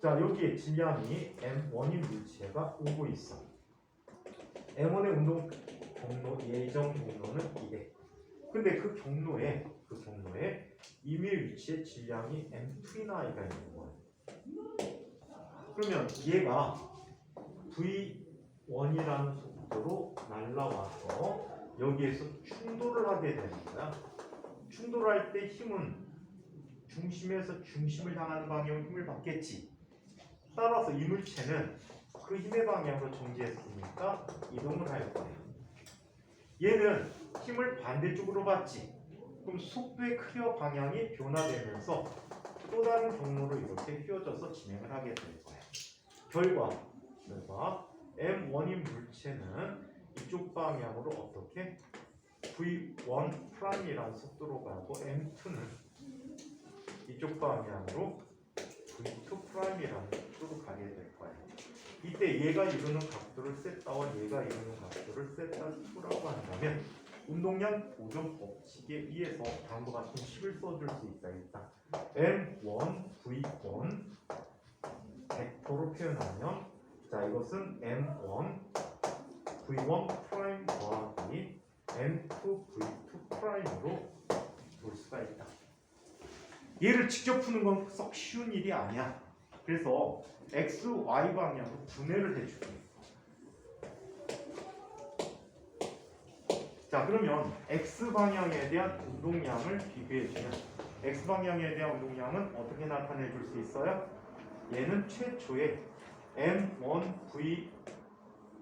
자, 여기에 질량이 M1인 물체가 오고 있어. M1의 운동 경로, 예정 경로는 이래. 근데 그 경로에 임의 위치에 질량이 M2인 아이가 있는 거야. 그러면 얘가 V1이라는 속도로 날라와서 여기에서 충돌을 하게 되는 거야. 충돌할 때 힘은 중심에서 중심을 향하는 방향으로 힘을 받겠지. 따라서 이 물체는 그 힘의 방향으로 정지했으니까 이동을 할 거야. 얘는 힘을 반대쪽으로 받지. 그럼 속도의 크기와 방향이 변화되면서 또 다른 경로로 이렇게 휘어져서 진행을 하게 될 거야. 결과 M1인 물체는 이쪽 방향으로 어떻게 V1'이라는 속도로 가고 M2는 이쪽 방향으로 V2'이라는 속도로 가게 될 거야. 이때 얘가 이루는 각도를 세타와 얘가 이루는 각도를 세타2라고 한다면 운동량 보존 법칙에 의해서 다음과 같은 식을 써줄 수 있다. M1, V1 벡터로 표현하면 자, 이것은 M1, V1 프라임 더하기 M2, V2 프라임으로 볼 수가 있다. 얘를 직접 푸는 건 썩 쉬운 일이 아니야. 그래서 X, Y 방향으로 분해를 해주고 있어. 자, 그러면 X 방향에 대한 운동량을 비교해주면 X 방향에 대한 운동량은 어떻게 나타내 줄 수 있어요? 얘는 최초의 M1,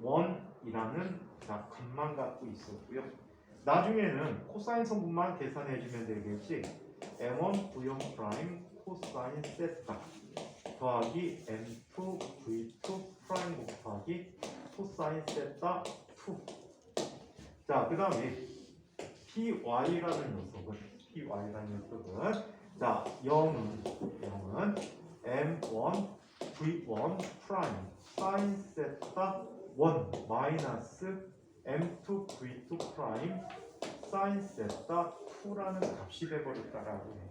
V1이라는 값만 갖고 있었고요. 나중에는 코사인 성분만 계산해주면 되겠지. M1, V1 프라임 코사인 세타 더하기 M2, V2 프라임 곱하기 코사인 세타 2. 자, 그 다음에 PY라는 녀석은 자, 0은 M1, V1 프라임 사인 세타 1 마이너스 M2, V2 프라임 사인 세타 2라는 값이 되버렸다라고 해.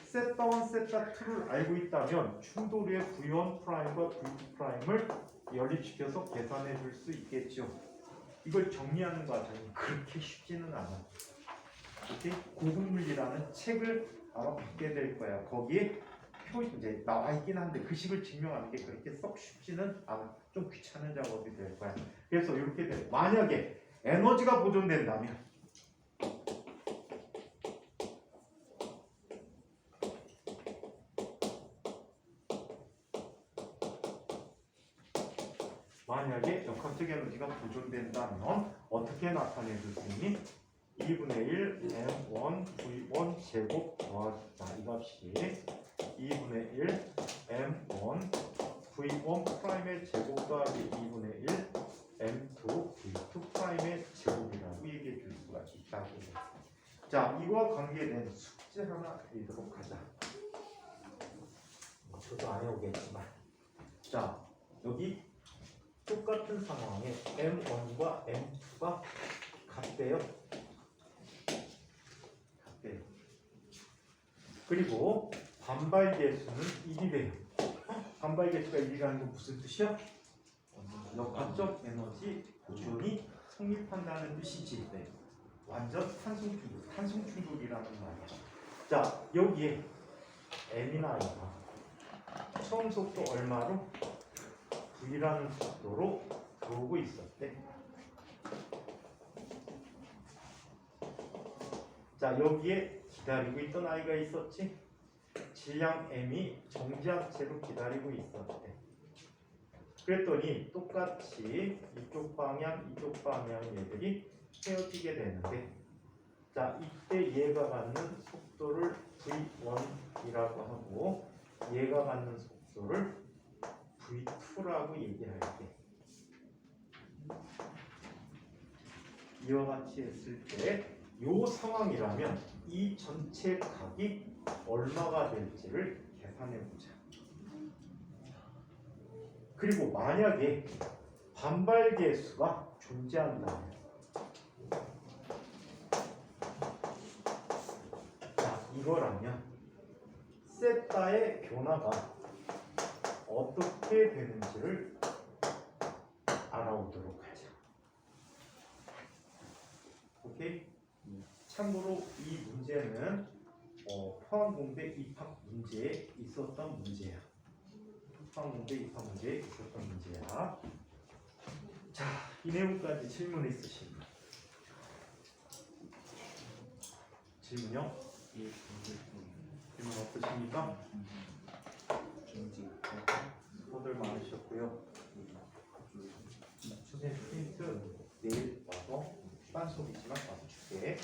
세타 1, 세타 2를 알고 있다면 충돌의 V1 프라임과 V2 프라임을 연립시켜서 계산해 줄 수 있겠죠. 이걸 정리하는 과정이 그렇게 쉽지는 않아. 이렇게 고급물리라는 책을 아마 받게 될 거야. 거기에 이제 나와 있긴 한데 그 식을 증명하는 게 그렇게 썩 쉽지는 않아. 좀 귀찮은 작업이 될 거야. 그래서 이렇게 돼. 만약에 에너지가 보존된다면 만약에 역학적 에너지가 보존된다면 어떻게 나타내줄 수 있니? 2분의 1 m1 v1 제곱 더하기다 이 값이 2분의 1 m1 v1 프라임의 제곱 더하기 2분의 1 m2 v2 프라임의 제곱이라고 얘기해 줄 수가 있다고. 자, 이와 관계된 숙제 하나 드리도록 하자. 저도 안 해오겠지만, 자, 여기 똑같은 상황에 m1과 m2가 같대요. 같대요. 그리고 반발 계수는 1이래요. 반발 계수가 1이라는 건 무슨 뜻이야? 역학적 에너지 보존이 성립한다는 뜻이지. 네. 완전 탄성 충돌이라는 말이야. 자, 여기에 m이나 i가 처음 속도 얼마로? v라는 속도로 들어오고 있었대. 자, 여기에 기다리고 있던 아이가 있었지. 질량 m이 정지한 채로 기다리고 있었대. 그랬더니 똑같이 이쪽 방향 얘들이 헤어지게 되는데, 자, 이때 얘가 갖는 속도를 v1이라고 하고 얘가 갖는 속도를 v2라고 얘기할게. 이와 같이 했을 때 이 상황이라면 이 전체 각이 얼마가 될지를 계산해 보자. 그리고 만약에 반발 계수가 존재한다면, 자, 이거라면 세타의 변화가 어떻게 되는지를 알아오도록 하자. 오케이? 참고로 이 문제는 포항공대 입학 문제에 있었던 문제야. 포항공대 입학 문제에 있었던 문제야. 자, 이 내용까지 질문 있으신가요? 질문요? 질문 없으십니까? 수고들 많으셨고요. 선생님 힌트 내일 와서 시간 속이지만 와서 줄게.